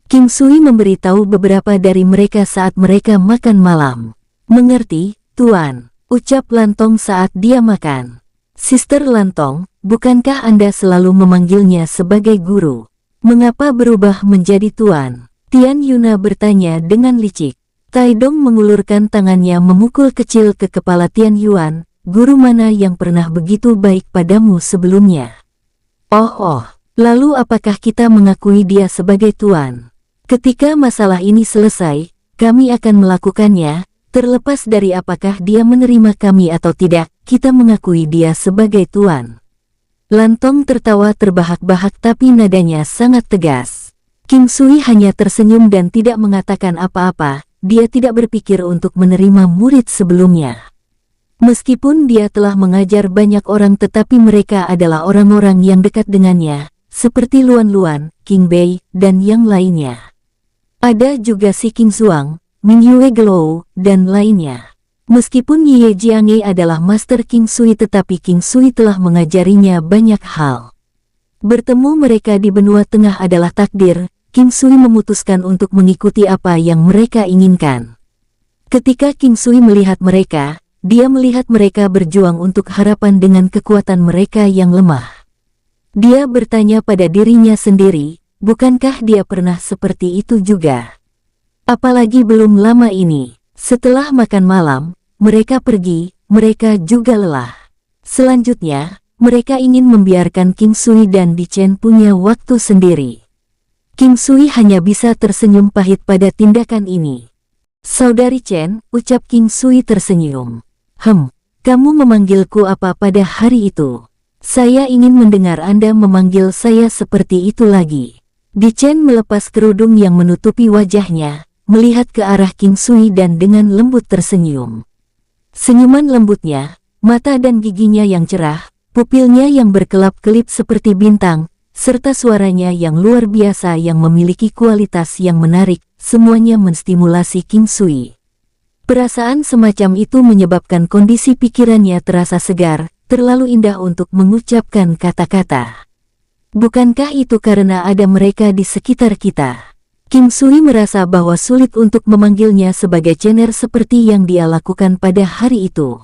Speaker 1: King Sui memberitahu beberapa dari mereka saat mereka makan malam. Mengerti, Tuan, ucap Lantong saat dia makan. Sister Lantong, bukankah Anda selalu memanggilnya sebagai guru? Mengapa berubah menjadi Tuan? Tian Yuna bertanya dengan licik. Tai Dong mengulurkan tangannya memukul kecil ke kepala Tian Yuan, guru mana yang pernah begitu baik padamu sebelumnya? Oh, lalu apakah kita mengakui dia sebagai Tuan? Ketika masalah ini selesai, kami akan melakukannya, terlepas dari apakah dia menerima kami atau tidak, kita mengakui dia sebagai Tuan. Lantong tertawa terbahak-bahak tapi nadanya sangat tegas. King Sui hanya tersenyum dan tidak mengatakan apa-apa, dia tidak berpikir untuk menerima murid sebelumnya. Meskipun dia telah mengajar banyak orang tetapi mereka adalah orang-orang yang dekat dengannya, seperti Luan Luan, King Bei, dan yang lainnya. Ada juga si King Zuang, Ming Yue Gelou, dan lainnya. Meskipun Ye Jianghe adalah Master King Sui tetapi King Sui telah mengajarinya banyak hal. Bertemu mereka di benua tengah adalah takdir, King Sui memutuskan untuk mengikuti apa yang mereka inginkan. Ketika King Sui melihat mereka, dia melihat mereka berjuang untuk harapan dengan kekuatan mereka yang lemah. Dia bertanya pada dirinya sendiri, bukankah dia pernah seperti itu juga? Apalagi belum lama ini, setelah makan malam, mereka pergi, mereka juga lelah. Selanjutnya, mereka ingin membiarkan King Sui dan Di Chen punya waktu sendiri. King Sui hanya bisa tersenyum pahit pada tindakan ini. Saudari Chen, ucap King Sui tersenyum. Kamu memanggilku apa pada hari itu? Saya ingin mendengar Anda memanggil saya seperti itu lagi. Di Chen melepas kerudung yang menutupi wajahnya, melihat ke arah King Sui dan dengan lembut tersenyum. Senyuman lembutnya, mata dan giginya yang cerah, pupilnya yang berkelap-kelip seperti bintang, serta suaranya yang luar biasa yang memiliki kualitas yang menarik, semuanya menstimulasi King Sui. Perasaan semacam itu menyebabkan kondisi pikirannya terasa segar, terlalu indah untuk mengucapkan kata-kata. Bukankah itu karena ada mereka di sekitar kita? King Sui merasa bahwa sulit untuk memanggilnya sebagai Chener seperti yang dia lakukan pada hari itu.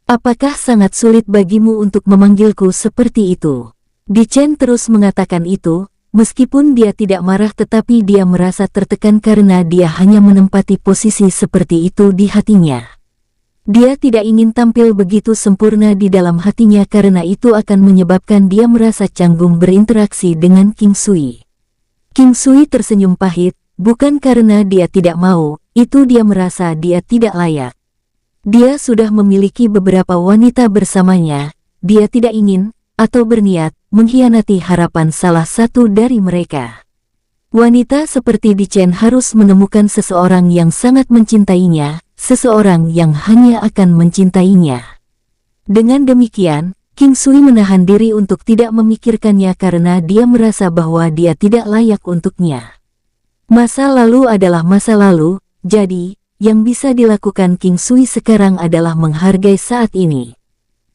Speaker 1: Apakah sangat sulit bagimu untuk memanggilku seperti itu? Di Chen terus mengatakan itu, meskipun dia tidak marah tetapi dia merasa tertekan karena dia hanya menempati posisi seperti itu di hatinya. Dia tidak ingin tampil begitu sempurna di dalam hatinya karena itu akan menyebabkan dia merasa canggung berinteraksi dengan King Sui. King Sui tersenyum pahit, bukan karena dia tidak mau, itu dia merasa dia tidak layak. Dia sudah memiliki beberapa wanita bersamanya, dia tidak ingin, atau berniat, mengkhianati harapan salah satu dari mereka. Wanita seperti Di Chen harus menemukan seseorang yang sangat mencintainya, seseorang yang hanya akan mencintainya. Dengan demikian, King Sui menahan diri untuk tidak memikirkannya karena dia merasa bahwa dia tidak layak untuknya. Masa lalu adalah masa lalu, jadi, yang bisa dilakukan King Sui sekarang adalah menghargai saat ini.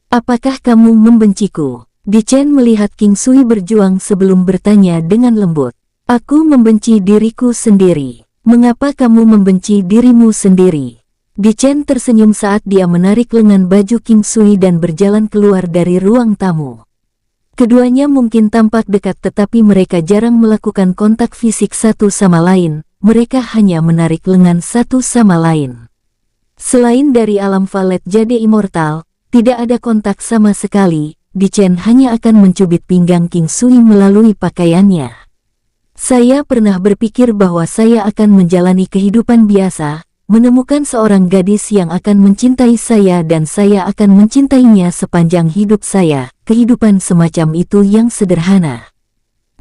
Speaker 1: Apakah kamu membenciku? Di Chen melihat King Sui berjuang sebelum bertanya dengan lembut. Aku membenci diriku sendiri. Mengapa kamu membenci dirimu sendiri? Di Chen tersenyum saat dia menarik lengan baju King Sui dan berjalan keluar dari ruang tamu. Keduanya mungkin tampak dekat tetapi mereka jarang melakukan kontak fisik satu sama lain, mereka hanya menarik lengan satu sama lain. Selain dari alam valet jade immortal, tidak ada kontak sama sekali, Di Chen hanya akan mencubit pinggang King Sui melalui pakaiannya. Saya pernah berpikir bahwa saya akan menjalani kehidupan biasa, menemukan seorang gadis yang akan mencintai saya dan saya akan mencintainya sepanjang hidup saya, kehidupan semacam itu yang sederhana.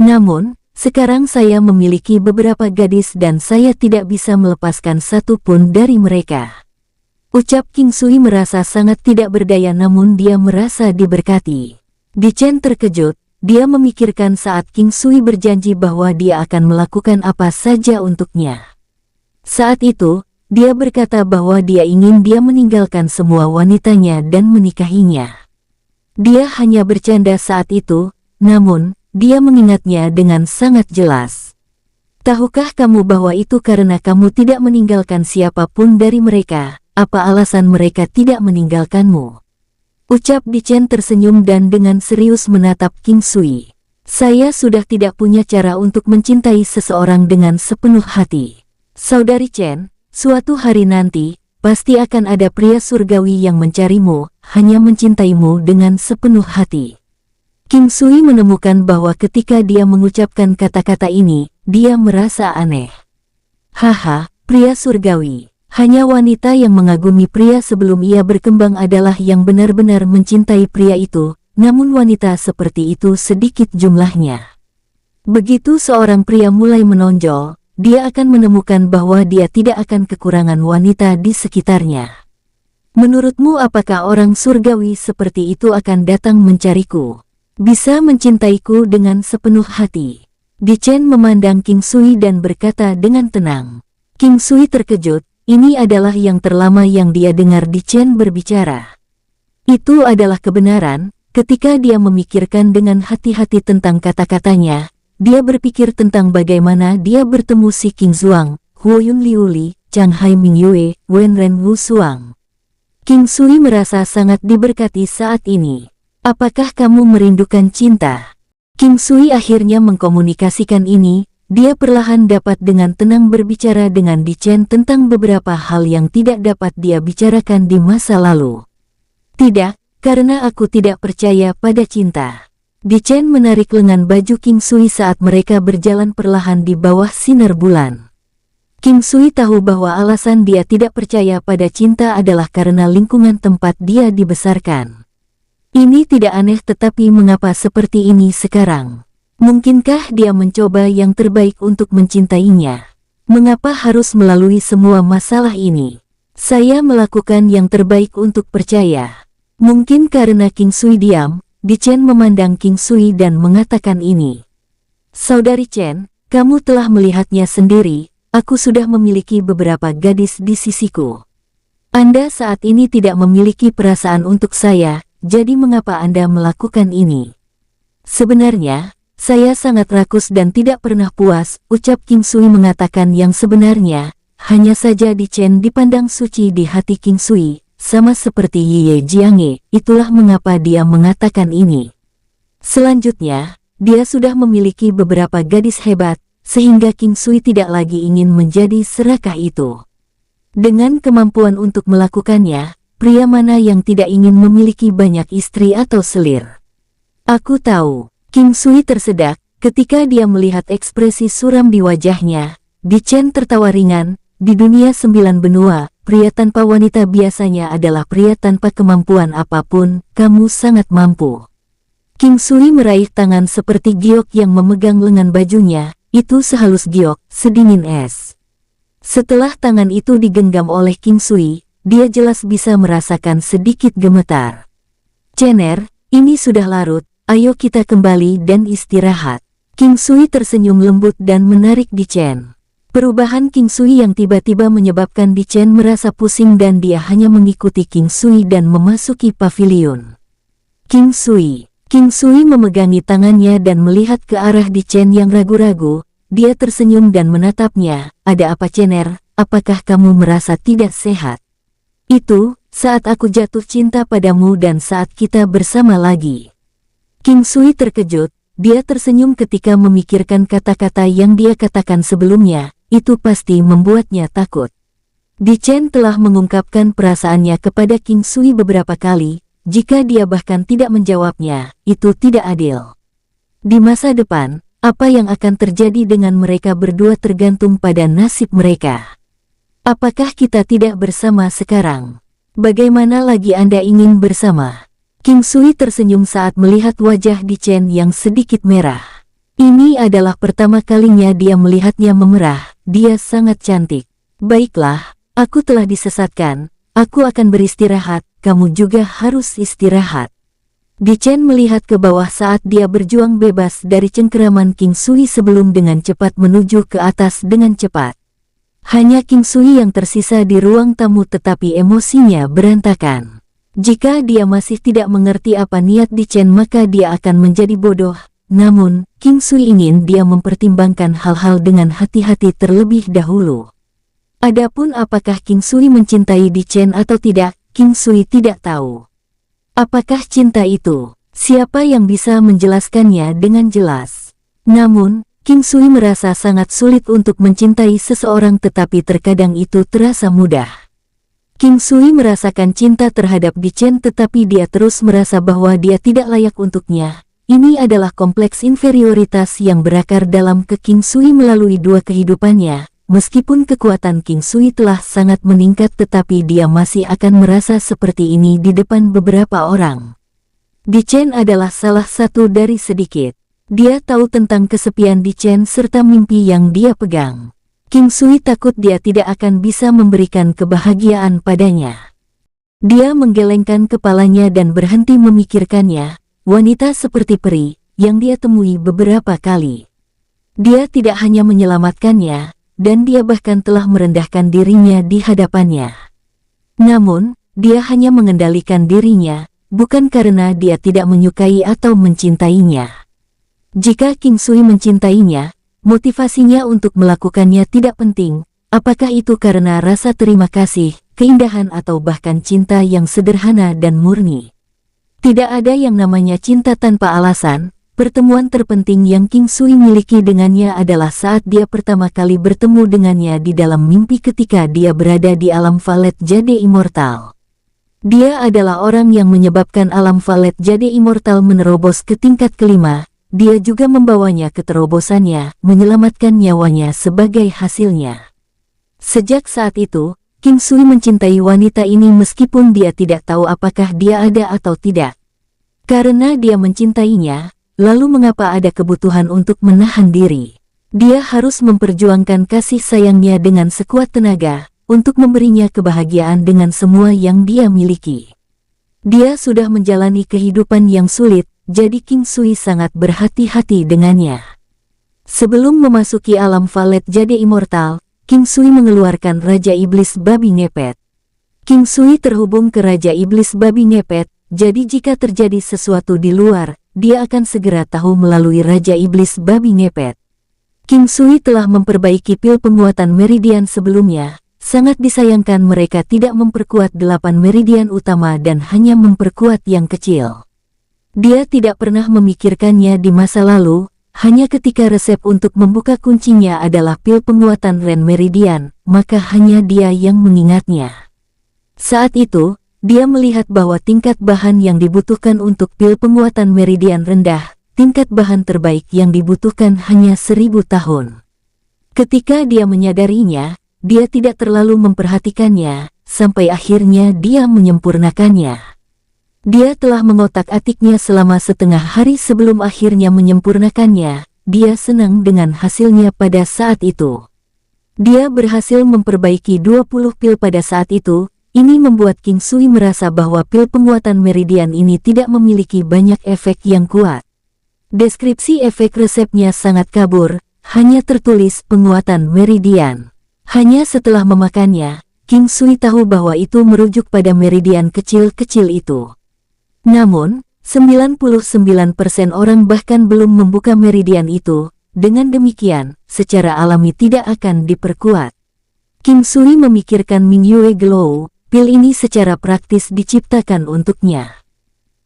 Speaker 1: Namun, sekarang saya memiliki beberapa gadis dan saya tidak bisa melepaskan satu pun dari mereka. Ucap King Sui merasa sangat tidak berdaya namun dia merasa diberkati. Di Chen terkejut, dia memikirkan saat King Sui berjanji bahwa dia akan melakukan apa saja untuknya. Saat itu, dia berkata bahwa dia ingin dia meninggalkan semua wanitanya dan menikahinya. Dia hanya bercanda saat itu, namun, dia mengingatnya dengan sangat jelas. Tahukah kamu bahwa itu karena kamu tidak meninggalkan siapapun dari mereka, apa alasan mereka tidak meninggalkanmu? Ucap Di Chen tersenyum dan dengan serius menatap King Sui. Saya sudah tidak punya cara untuk mencintai seseorang dengan sepenuh hati. Saudari Chen, suatu hari nanti, pasti akan ada pria surgawi yang mencarimu, hanya mencintaimu dengan sepenuh hati. King Sui menemukan bahwa ketika dia mengucapkan kata-kata ini, dia merasa aneh. Haha, pria surgawi. Hanya wanita yang mengagumi pria sebelum ia berkembang adalah yang benar-benar mencintai pria itu, namun wanita seperti itu sedikit jumlahnya. Begitu seorang pria mulai menonjol, dia akan menemukan bahwa dia tidak akan kekurangan wanita di sekitarnya. Menurutmu apakah orang surgawi seperti itu akan datang mencariku? Bisa mencintaiku dengan sepenuh hati? Di Chen memandang King Sui dan berkata dengan tenang. King Sui terkejut, ini adalah yang terlama yang dia dengar Di Chen berbicara. Itu adalah kebenaran, ketika dia memikirkan dengan hati-hati tentang kata-katanya, dia berpikir tentang bagaimana dia bertemu si King Zuang, Huoyun Liuli, Chang Hai Mingyue, Wen Ren Wu Suang. King Sui merasa sangat diberkati saat ini. Apakah kamu merindukan cinta? King Sui akhirnya mengkomunikasikan ini, dia perlahan dapat dengan tenang berbicara dengan Di Chen tentang beberapa hal yang tidak dapat dia bicarakan di masa lalu. Tidak, karena aku tidak percaya pada cinta. Di Chen menarik lengan baju King Sui saat mereka berjalan perlahan di bawah sinar bulan. King Sui tahu bahwa alasan dia tidak percaya pada cinta adalah karena lingkungan tempat dia dibesarkan. Ini tidak aneh tetapi mengapa seperti ini sekarang? Mungkinkah dia mencoba yang terbaik untuk mencintainya? Mengapa harus melalui semua masalah ini? Saya melakukan yang terbaik untuk percaya. Mungkin karena King Sui diam, Di Chen memandang King Sui dan mengatakan ini. Saudari Chen, kamu telah melihatnya sendiri, aku sudah memiliki beberapa gadis di sisiku. Anda saat ini tidak memiliki perasaan untuk saya, jadi mengapa Anda melakukan ini? Sebenarnya, saya sangat rakus dan tidak pernah puas, ucap King Sui mengatakan yang sebenarnya. Hanya saja Di Chen dipandang suci di hati King Sui, sama seperti Ye Jianghe, itulah mengapa dia mengatakan ini. Selanjutnya, dia sudah memiliki beberapa gadis hebat, sehingga King Sui tidak lagi ingin menjadi serakah itu. Dengan kemampuan untuk melakukannya, pria mana yang tidak ingin memiliki banyak istri atau selir? Aku tahu. King Sui tersedak, ketika dia melihat ekspresi suram di wajahnya. Di Chen tertawa ringan, di dunia 9 benua, pria tanpa wanita biasanya adalah pria tanpa kemampuan apapun, kamu sangat mampu. King Sui meraih tangan seperti giok yang memegang lengan bajunya, itu sehalus giok, sedingin es. Setelah tangan itu digenggam oleh King Sui, dia jelas bisa merasakan sedikit gemetar. Cener, ini sudah larut, ayo kita kembali dan istirahat. King Sui tersenyum lembut dan menarik Di Chen. Perubahan King Sui yang tiba-tiba menyebabkan Di Chen merasa pusing dan dia hanya mengikuti King Sui dan memasuki pavilion. King Sui memegangi tangannya dan melihat ke arah Di Chen yang ragu-ragu. Dia tersenyum dan menatapnya. Ada apa Cener? Apakah kamu merasa tidak sehat? Itu, saat aku jatuh cinta padamu dan saat kita bersama lagi. King Sui terkejut. Dia tersenyum ketika memikirkan kata-kata yang dia katakan sebelumnya. Itu pasti membuatnya takut. Di Chen telah mengungkapkan perasaannya kepada King Sui beberapa kali. Jika dia bahkan tidak menjawabnya, itu tidak adil. Di masa depan, apa yang akan terjadi dengan mereka berdua tergantung pada nasib mereka. Apakah kita tidak bersama sekarang? Bagaimana lagi Anda ingin bersama? King Sui tersenyum saat melihat wajah Di Chen yang sedikit merah. Ini adalah pertama kalinya dia melihatnya memerah, dia sangat cantik. Baiklah, aku telah disesatkan, aku akan beristirahat, kamu juga harus istirahat. Di Chen melihat ke bawah saat dia berjuang bebas dari cengkeraman King Sui sebelum dengan cepat menuju ke atas dengan cepat. Hanya King Sui yang tersisa di ruang tamu tetapi emosinya berantakan. Jika dia masih tidak mengerti apa niat Di Chen maka dia akan menjadi bodoh. Namun, King Sui ingin dia mempertimbangkan hal-hal dengan hati-hati terlebih dahulu. Adapun apakah King Sui mencintai Di Chen atau tidak, King Sui tidak tahu. Apakah cinta itu? Siapa yang bisa menjelaskannya dengan jelas? Namun, King Sui merasa sangat sulit untuk mencintai seseorang tetapi terkadang itu terasa mudah. King Sui merasakan cinta terhadap Di Chen tetapi dia terus merasa bahwa dia tidak layak untuknya. Ini adalah kompleks inferioritas yang berakar dalam ke King Sui melalui dua kehidupannya. Meskipun kekuatan King Sui telah sangat meningkat tetapi dia masih akan merasa seperti ini di depan beberapa orang. Di Chen adalah salah satu dari sedikit. Dia tahu tentang kesepian Di Chen serta mimpi yang dia pegang. King Sui takut dia tidak akan bisa memberikan kebahagiaan padanya. Dia menggelengkan kepalanya dan berhenti memikirkannya. Wanita seperti peri, yang dia temui beberapa kali. Dia tidak hanya menyelamatkannya, dan dia bahkan telah merendahkan dirinya di hadapannya. Namun, dia hanya mengendalikan dirinya, bukan karena dia tidak menyukai atau mencintainya. Jika King Sui mencintainya, motivasinya untuk melakukannya tidak penting, apakah itu karena rasa terima kasih, keindahan atau bahkan cinta yang sederhana dan murni. Tidak ada yang namanya cinta tanpa alasan. Pertemuan terpenting yang King Sui miliki dengannya adalah saat dia pertama kali bertemu dengannya di dalam mimpi ketika dia berada di alam Valet Jade Immortal. Dia adalah orang yang menyebabkan alam Valet Jade Immortal menerobos ke tingkat kelima. Dia juga membawanya ke terobosannya, menyelamatkan nyawanya sebagai hasilnya. Sejak saat itu, King Sui mencintai wanita ini meskipun dia tidak tahu apakah dia ada atau tidak. Karena dia mencintainya, lalu mengapa ada kebutuhan untuk menahan diri? Dia harus memperjuangkan kasih sayangnya dengan sekuat tenaga, untuk memberinya kebahagiaan dengan semua yang dia miliki. Dia sudah menjalani kehidupan yang sulit, jadi King Sui sangat berhati-hati dengannya. Sebelum memasuki alam Valet Jade Immortal, King Sui mengeluarkan Raja Iblis Babi Ngepet. King Sui terhubung ke Raja Iblis Babi Ngepet, jadi jika terjadi sesuatu di luar, dia akan segera tahu melalui Raja Iblis Babi Ngepet. King Sui telah memperbaiki pil penguatan meridian sebelumnya. Sangat disayangkan mereka tidak memperkuat 8 meridian utama dan hanya memperkuat yang kecil. Dia tidak pernah memikirkannya di masa lalu, hanya ketika resep untuk membuka kuncinya adalah pil penguatan Ren Meridian, maka hanya dia yang mengingatnya. Saat itu, dia melihat bahwa tingkat bahan yang dibutuhkan untuk pil penguatan meridian rendah, tingkat bahan terbaik yang dibutuhkan hanya 1000 tahun. Ketika dia menyadarinya, dia tidak terlalu memperhatikannya, sampai akhirnya dia menyempurnakannya. Dia telah mengotak-atiknya selama setengah hari sebelum akhirnya menyempurnakannya. Dia senang dengan hasilnya pada saat itu. Dia berhasil memperbaiki 20 pil pada saat itu. Ini membuat King Sui merasa bahwa pil penguatan meridian ini tidak memiliki banyak efek yang kuat. Deskripsi efek resepnya sangat kabur, hanya tertulis penguatan meridian. Hanya setelah memakannya, King Sui tahu bahwa itu merujuk pada meridian kecil-kecil itu. Namun, 99% orang bahkan belum membuka meridian itu. Dengan demikian, secara alami tidak akan diperkuat. King Sui memikirkan Mingyue Glow, pil ini secara praktis diciptakan untuknya.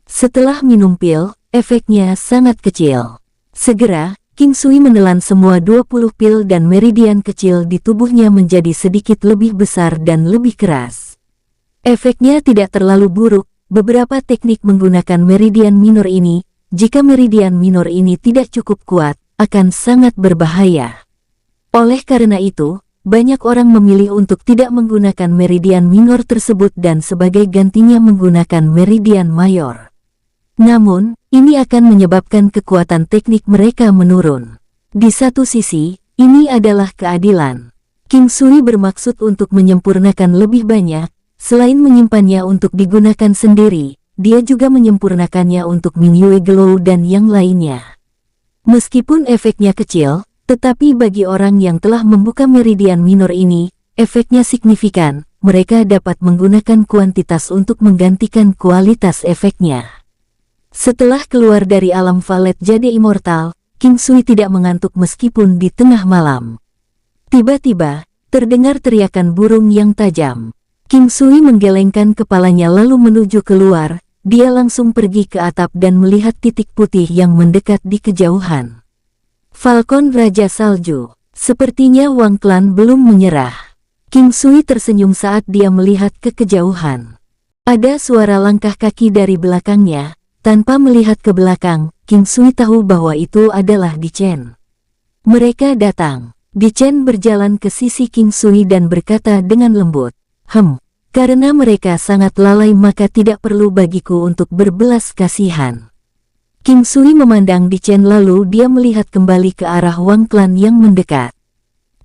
Speaker 1: Setelah minum pil, efeknya sangat kecil. Segera, King Sui menelan semua 20 pil dan meridian kecil di tubuhnya menjadi sedikit lebih besar dan lebih keras. Efeknya tidak terlalu buruk, beberapa teknik menggunakan meridian minor ini, jika meridian minor ini tidak cukup kuat, akan sangat berbahaya. Oleh karena itu, banyak orang memilih untuk tidak menggunakan meridian minor tersebut dan sebagai gantinya menggunakan meridian mayor. Namun, ini akan menyebabkan kekuatan teknik mereka menurun. Di satu sisi, ini adalah keadilan. King Sui bermaksud untuk menyempurnakan lebih banyak, selain menyimpannya untuk digunakan sendiri, dia juga menyempurnakannya untuk Mingyue Glow dan yang lainnya. Meskipun efeknya kecil, tetapi bagi orang yang telah membuka meridian minor ini, efeknya signifikan. Mereka dapat menggunakan kuantitas untuk menggantikan kualitas efeknya. Setelah keluar dari alam Valet Jade Immortal, King Sui tidak mengantuk meskipun di tengah malam. Tiba-tiba, terdengar teriakan burung yang tajam. King Sui menggelengkan kepalanya lalu menuju keluar. Dia langsung pergi ke atap dan melihat titik putih yang mendekat di kejauhan. Falcon Raja Salju. Sepertinya Wang Klan belum menyerah. King Sui tersenyum saat dia melihat ke kejauhan. Ada suara langkah kaki dari belakangnya. Tanpa melihat ke belakang, King Sui tahu bahwa itu adalah Di Chen. Mereka datang. Di Chen berjalan ke sisi King Sui dan berkata dengan lembut, karena mereka sangat lalai maka tidak perlu bagiku untuk berbelas kasihan." King Sui memandang Di Chen lalu dia melihat kembali ke arah Wang Klan yang mendekat.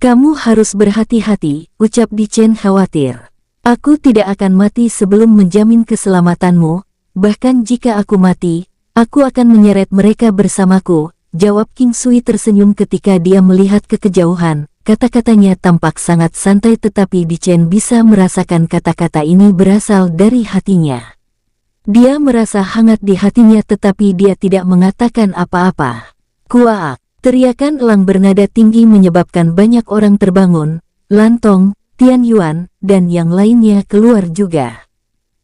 Speaker 1: "Kamu harus berhati-hati," ucap Di Chen khawatir. "Aku tidak akan mati sebelum menjamin keselamatanmu. Bahkan jika aku mati, aku akan menyeret mereka bersamaku," jawab King Sui tersenyum ketika dia melihat ke kejauhan. Kata-katanya tampak sangat santai tetapi Di Chen bisa merasakan kata-kata ini berasal dari hatinya. Dia merasa hangat di hatinya tetapi dia tidak mengatakan apa-apa. "Kuaak!" Teriakan elang bernada tinggi menyebabkan banyak orang terbangun. Lantong, Tian Yuan, dan yang lainnya keluar juga.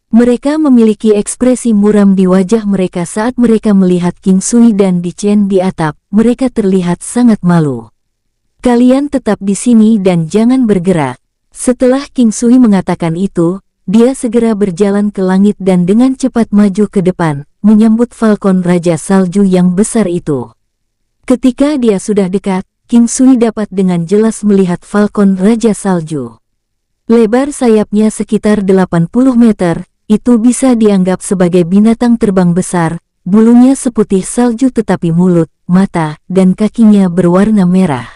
Speaker 1: Mereka memiliki ekspresi muram di wajah mereka saat mereka melihat King Sui dan Di Chen di atap. Mereka terlihat sangat malu. "Kalian tetap di sini dan jangan bergerak." Setelah King Sui mengatakan itu, dia segera berjalan ke langit dan dengan cepat maju ke depan, menyambut Falcon Raja Salju yang besar itu. Ketika dia sudah dekat, King Sui dapat dengan jelas melihat Falcon Raja Salju. Lebar sayapnya sekitar 80 meter. Itu bisa dianggap sebagai binatang terbang besar, bulunya seputih salju tetapi mulut, mata, dan kakinya berwarna merah.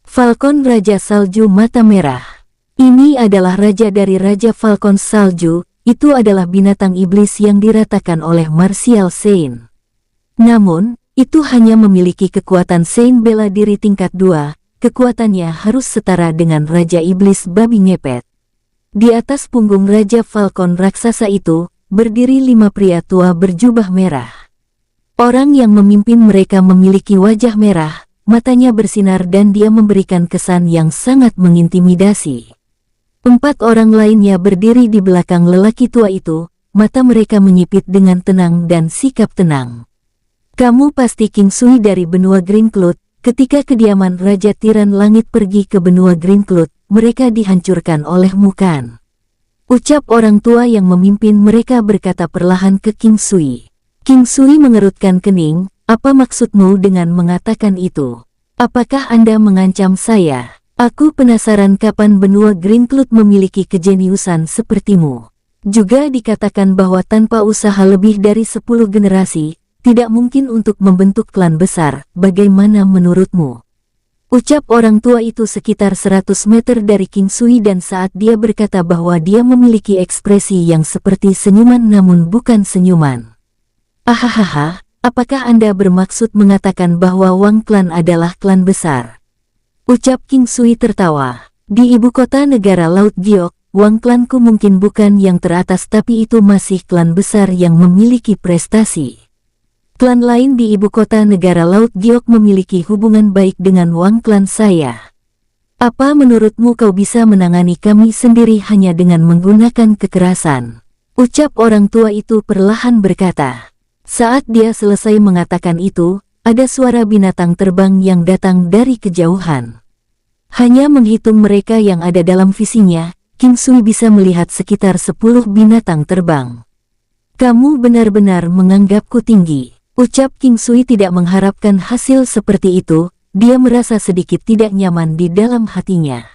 Speaker 1: Falcon Raja Salju Mata Merah. Ini adalah raja dari Raja Falcon Salju, itu adalah binatang iblis yang diratakan oleh Martial Saint. Namun, itu hanya memiliki kekuatan Saint bela diri tingkat 2, kekuatannya harus setara dengan Raja Iblis Babi Ngepet. Di atas punggung Raja Falcon raksasa itu, berdiri 5 pria tua berjubah merah. Orang yang memimpin mereka memiliki wajah merah, matanya bersinar dan dia memberikan kesan yang sangat mengintimidasi. 4 orang lainnya berdiri di belakang lelaki tua itu, mata mereka menyipit dengan tenang dan sikap tenang. Kamu pasti King Sui dari benua Green Cloud. Ketika kediaman Raja Tiran Langit pergi ke benua Green Cloud, mereka dihancurkan oleh Mukan. Ucap orang tua yang memimpin mereka berkata perlahan ke King Sui. King Sui mengerutkan kening, apa maksudmu dengan mengatakan itu? Apakah Anda mengancam saya? Aku penasaran kapan benua Green Cloud memiliki kejeniusan sepertimu. Juga dikatakan bahwa tanpa usaha lebih dari 10 generasi, tidak mungkin untuk membentuk klan besar, bagaimana menurutmu? Ucap orang tua itu sekitar 100 meter dari King Sui dan saat dia berkata bahwa dia memiliki ekspresi yang seperti senyuman namun bukan senyuman. Ahahaha, apakah Anda bermaksud mengatakan bahwa Wang Klan adalah klan besar? Ucap King Sui tertawa. Di ibu kota negara Laut Giok, Wang Klanku mungkin bukan yang teratas tapi itu masih klan besar yang memiliki prestasi. Klan lain di ibu kota negara Laut Giok memiliki hubungan baik dengan Wang Klan saya. Apa menurutmu kau bisa menangani kami sendiri hanya dengan menggunakan kekerasan? Ucap orang tua itu perlahan berkata. Saat dia selesai mengatakan itu, ada suara binatang terbang yang datang dari kejauhan. Hanya menghitung mereka yang ada dalam visinya, King Sui bisa melihat sekitar 10 binatang terbang. Kamu benar-benar menganggapku tinggi. Ucap King Sui tidak mengharapkan hasil seperti itu, dia merasa sedikit tidak nyaman di dalam hatinya.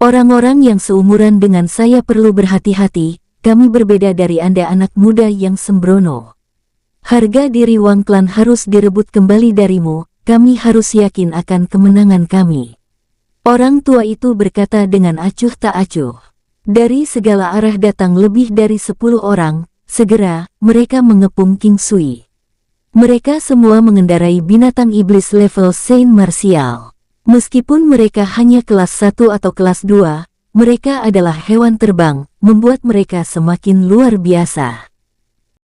Speaker 1: Orang-orang yang seumuran dengan saya perlu berhati-hati, kami berbeda dari Anda anak muda yang sembrono. Harga diri Wang Klan harus direbut kembali darimu, kami harus yakin akan kemenangan kami. Orang tua itu berkata dengan acuh tak acuh. Dari segala arah datang lebih dari 10 orang, segera mereka mengepung King Sui. Mereka semua mengendarai binatang iblis level Saint Martial. Meskipun mereka hanya kelas 1 atau kelas 2, mereka adalah hewan terbang, membuat mereka semakin luar biasa.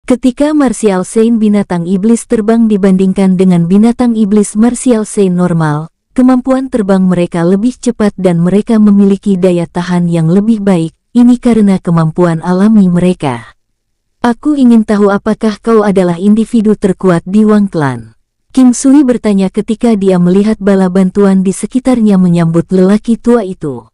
Speaker 1: Ketika Martial Saint binatang iblis terbang dibandingkan dengan binatang iblis Martial Saint normal, kemampuan terbang mereka lebih cepat dan mereka memiliki daya tahan yang lebih baik, ini karena kemampuan alami mereka. Aku ingin tahu apakah kau adalah individu terkuat di Wang Klan? King Sui bertanya ketika dia melihat bala bantuan di sekitarnya menyambut lelaki tua itu.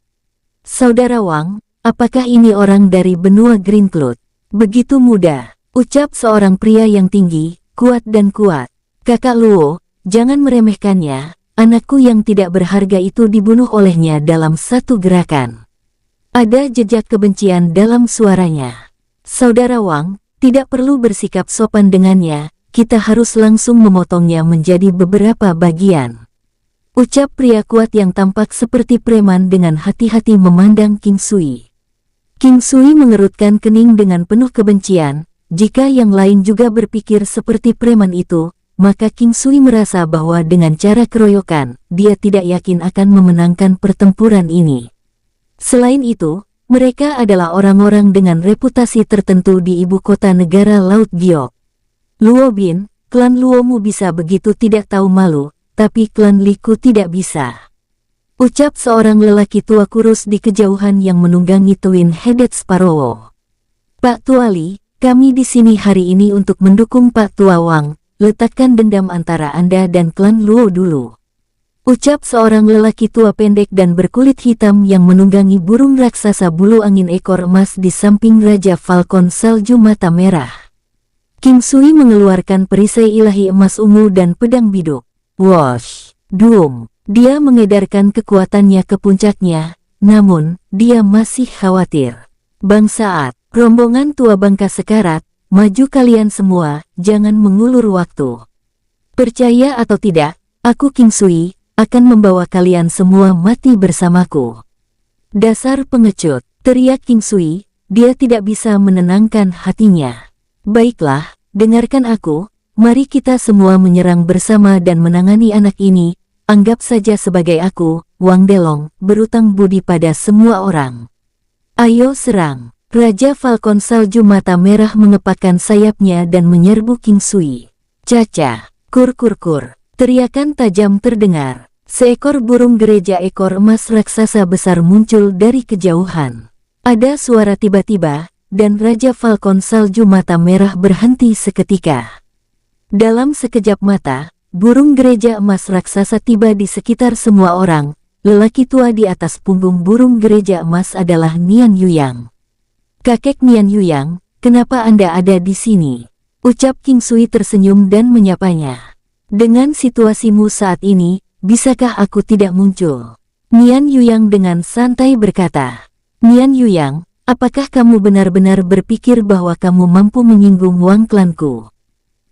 Speaker 1: Saudara Wang, apakah ini orang dari benua Green Cloud? Begitu mudah, ucap seorang pria yang tinggi, kuat dan kuat. Kakak Luo, jangan meremehkannya. Anakku yang tidak berharga itu dibunuh olehnya dalam satu gerakan. Ada jejak kebencian dalam suaranya. Saudara Wang, tidak perlu bersikap sopan dengannya, kita harus langsung memotongnya menjadi beberapa bagian. Ucap pria kuat yang tampak seperti preman dengan hati-hati memandang King Sui. King Sui mengerutkan kening dengan penuh kebencian, jika yang lain juga berpikir seperti preman itu, maka King Sui merasa bahwa dengan cara keroyokan, dia tidak yakin akan memenangkan pertempuran ini. Selain itu, mereka adalah orang-orang dengan reputasi tertentu di ibu kota negara Laut Giok. Luo Bin, klan Luomu bisa begitu tidak tahu malu, tapi klan Liku tidak bisa. Ucap seorang lelaki tua kurus di kejauhan yang menunggangi Twin-Headed Sparrow. Pak Tuali, kami di sini hari ini untuk mendukung Pak Tua Wang. Letakkan dendam antara Anda dan klan Luo dulu. Ucap seorang lelaki tua pendek dan berkulit hitam yang menunggangi burung raksasa bulu angin ekor emas di samping Raja Falcon Salju Mata Merah. King Sui mengeluarkan perisai ilahi emas ungu dan pedang biduk. Wosh! Doom! Dia mengedarkan kekuatannya ke puncaknya, namun, dia masih khawatir. Bangsaat, rombongan tua bangka sekarat, maju kalian semua, jangan mengulur waktu. Percaya atau tidak, aku King Sui, akan membawa kalian semua mati bersamaku. Dasar pengecut, teriak King Sui, dia tidak bisa menenangkan hatinya. Baiklah, dengarkan aku, mari kita semua menyerang bersama dan menangani anak ini, anggap saja sebagai aku, Wang Delong, berutang budi pada semua orang. Ayo serang. Raja Falcon Salju Mata Merah mengepakkan sayapnya dan menyerbu King Sui. Caca, kur kur kur. Teriakan tajam terdengar. Seekor burung gereja ekor emas raksasa besar muncul dari kejauhan. Ada suara tiba-tiba, dan Raja Falcon Salju Mata Merah berhenti seketika. Dalam sekejap mata, burung gereja emas raksasa tiba di sekitar semua orang. Lelaki tua di atas punggung burung gereja emas adalah Nian Yuyang. "Kakek Nian Yuyang, kenapa Anda ada di sini?" ucap King Sui tersenyum dan menyapanya. "Dengan situasimu saat ini, bisakah aku tidak muncul?" Nian Yuyang dengan santai berkata. "Nian Yuyang, apakah kamu benar-benar berpikir bahwa kamu mampu menyinggung Wang klanku?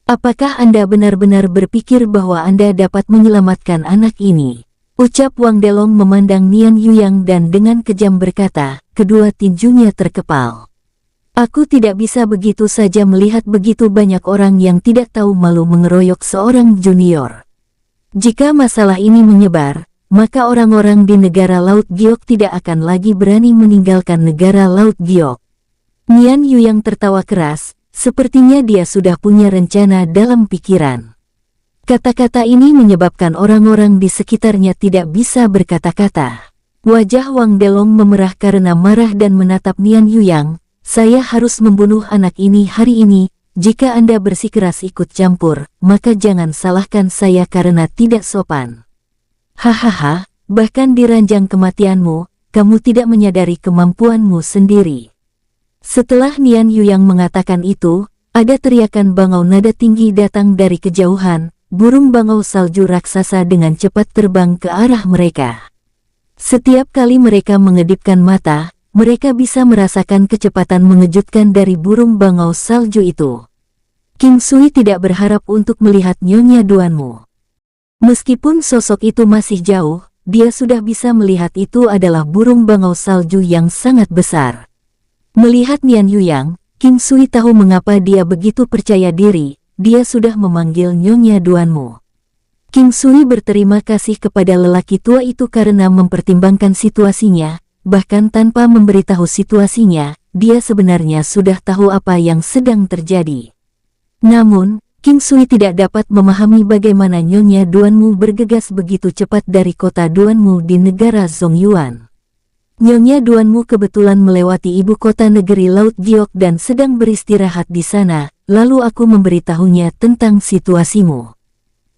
Speaker 1: Apakah Anda benar-benar berpikir bahwa Anda dapat menyelamatkan anak ini?" ucap Wang Delong memandang Nian Yuyang dan dengan kejam berkata, kedua tinjunya terkepal. "Aku tidak bisa begitu saja melihat begitu banyak orang yang tidak tahu malu mengeroyok seorang junior. Jika masalah ini menyebar, maka orang-orang di negara Laut Giok tidak akan lagi berani meninggalkan negara Laut Giok." Nian Yuyang tertawa keras, sepertinya dia sudah punya rencana dalam pikiran. Kata-kata ini menyebabkan orang-orang di sekitarnya tidak bisa berkata-kata. Wajah Wang Delong memerah karena marah dan menatap Nian Yuyang. "Saya harus membunuh anak ini hari ini. Jika Anda bersikeras ikut campur, maka jangan salahkan saya karena tidak sopan." "Hahaha, bahkan di ranjang kematianmu, kamu tidak menyadari kemampuanmu sendiri." Setelah Nian Yuyang mengatakan itu, ada teriakan bangau nada tinggi datang dari kejauhan. Burung bangau salju raksasa dengan cepat terbang ke arah mereka. Setiap kali mereka mengedipkan mata, mereka bisa merasakan kecepatan mengejutkan dari burung bangau salju itu. King Sui tidak berharap untuk melihat Nyonya Duanmu. Meskipun sosok itu masih jauh, dia sudah bisa melihat itu adalah burung bangau salju yang sangat besar. Melihat Nian Yuyang, King Sui tahu mengapa dia begitu percaya diri. Dia sudah memanggil Nyonya Duanmu. King Sui berterima kasih kepada lelaki tua itu karena mempertimbangkan situasinya, bahkan tanpa memberitahu situasinya, dia sebenarnya sudah tahu apa yang sedang terjadi. Namun, King Sui tidak dapat memahami bagaimana Nyonya Duanmu bergegas begitu cepat dari kota Duanmu di negara Zongyuan. Nyonya Duanmu kebetulan melewati ibu kota negeri Laut Giok dan sedang beristirahat di sana, lalu aku memberitahunya tentang situasimu.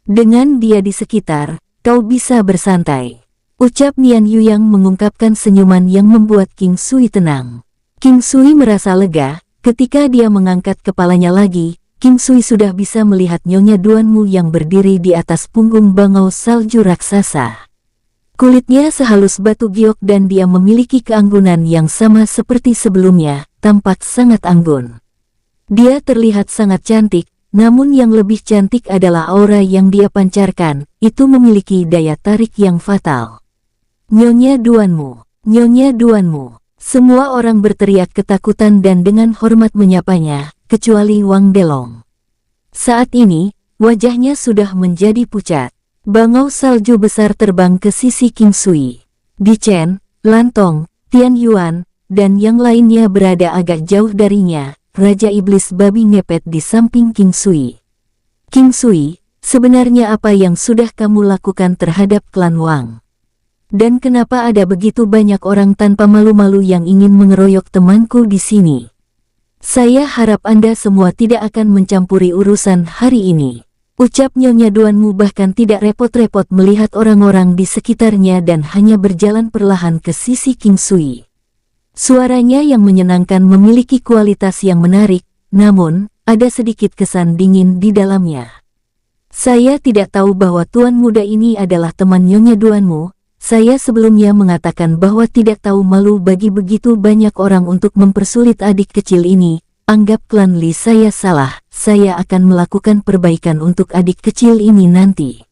Speaker 1: Dengan dia di sekitar, kau bisa bersantai. Ucap Nian Yuyang mengungkapkan senyuman yang membuat King Sui tenang. King Sui merasa lega, ketika dia mengangkat kepalanya lagi, King Sui sudah bisa melihat Nyonya Duanmu yang berdiri di atas punggung bangau salju raksasa. Kulitnya sehalus batu giok dan dia memiliki keanggunan yang sama seperti sebelumnya, tampak sangat anggun. Dia terlihat sangat cantik, namun yang lebih cantik adalah aura yang dia pancarkan, itu memiliki daya tarik yang fatal. "Nyonya Duanmu, Nyonya Duanmu." Semua orang berteriak ketakutan dan dengan hormat menyapanya, kecuali Wang Delong. Saat ini, wajahnya sudah menjadi pucat. Bangau salju besar terbang ke sisi King Sui. Di Chen, Lantong, Tian Yuan, dan yang lainnya berada agak jauh darinya. Raja Iblis Babi ngepet di samping King Sui. "King Sui, sebenarnya apa yang sudah kamu lakukan terhadap klan Wang? Dan kenapa ada begitu banyak orang tanpa malu-malu yang ingin mengeroyok temanku di sini? Saya harap Anda semua tidak akan mencampuri urusan hari ini." Ucap Nyonya Duanmu bahkan tidak repot-repot melihat orang-orang di sekitarnya dan hanya berjalan perlahan ke sisi King Sui. Suaranya yang menyenangkan memiliki kualitas yang menarik, namun, ada sedikit kesan dingin di dalamnya. "Saya tidak tahu bahwa tuan muda ini adalah teman Nyonya Duanmu. Saya sebelumnya mengatakan bahwa tidak tahu malu bagi begitu banyak orang untuk mempersulit adik kecil ini. Anggap klan Li saya salah, saya akan melakukan perbaikan untuk adik kecil ini nanti.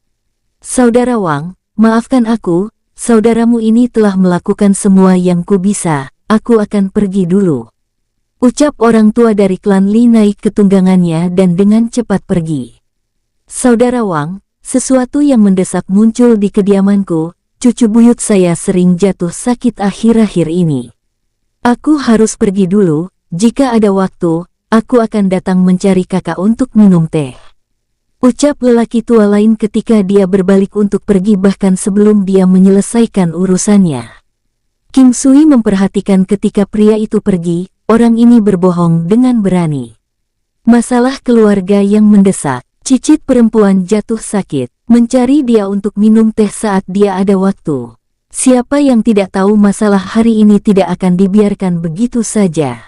Speaker 1: Saudara Wang, maafkan aku, saudaramu ini telah melakukan semua yang ku bisa, aku akan pergi dulu." Ucap orang tua dari klan Li naik ke tunggangannya dan dengan cepat pergi. "Saudara Wang, sesuatu yang mendesak muncul di kediamanku, cucu buyut saya sering jatuh sakit akhir-akhir ini. Aku harus pergi dulu. Jika ada waktu, aku akan datang mencari kakak untuk minum teh." Ucap lelaki tua lain ketika dia berbalik untuk pergi bahkan sebelum dia menyelesaikan urusannya. King Sui memperhatikan ketika pria itu pergi, orang ini berbohong dengan berani. Masalah keluarga yang mendesak, cicit perempuan jatuh sakit, mencari dia untuk minum teh saat dia ada waktu. Siapa yang tidak tahu masalah hari ini tidak akan dibiarkan begitu saja.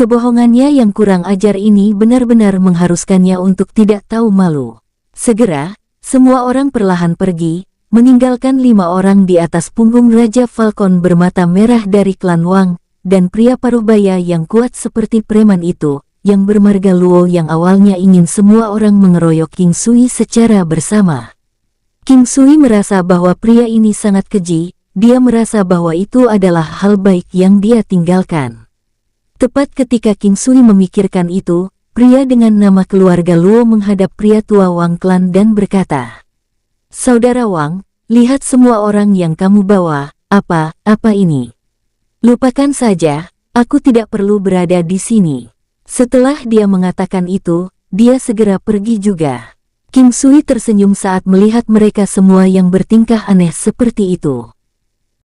Speaker 1: Kebohongannya yang kurang ajar ini benar-benar mengharuskannya untuk tidak tahu malu. Segera, semua orang perlahan pergi, meninggalkan 5 orang di atas punggung Raja Falcon bermata merah dari klan Wang, dan pria paruh-baya yang kuat seperti preman itu, yang bermarga Luo yang awalnya ingin semua orang mengeroyok King Sui secara bersama. King Sui merasa bahwa pria ini sangat keji, dia merasa bahwa itu adalah hal baik yang dia tinggalkan. Tepat ketika King Sui memikirkan itu, pria dengan nama keluarga Luo menghadap pria tua Wang Klan dan berkata, "Saudara Wang, lihat semua orang yang kamu bawa, apa ini? Lupakan saja, aku tidak perlu berada di sini." Setelah dia mengatakan itu, dia segera pergi juga. King Sui tersenyum saat melihat mereka semua yang bertingkah aneh seperti itu.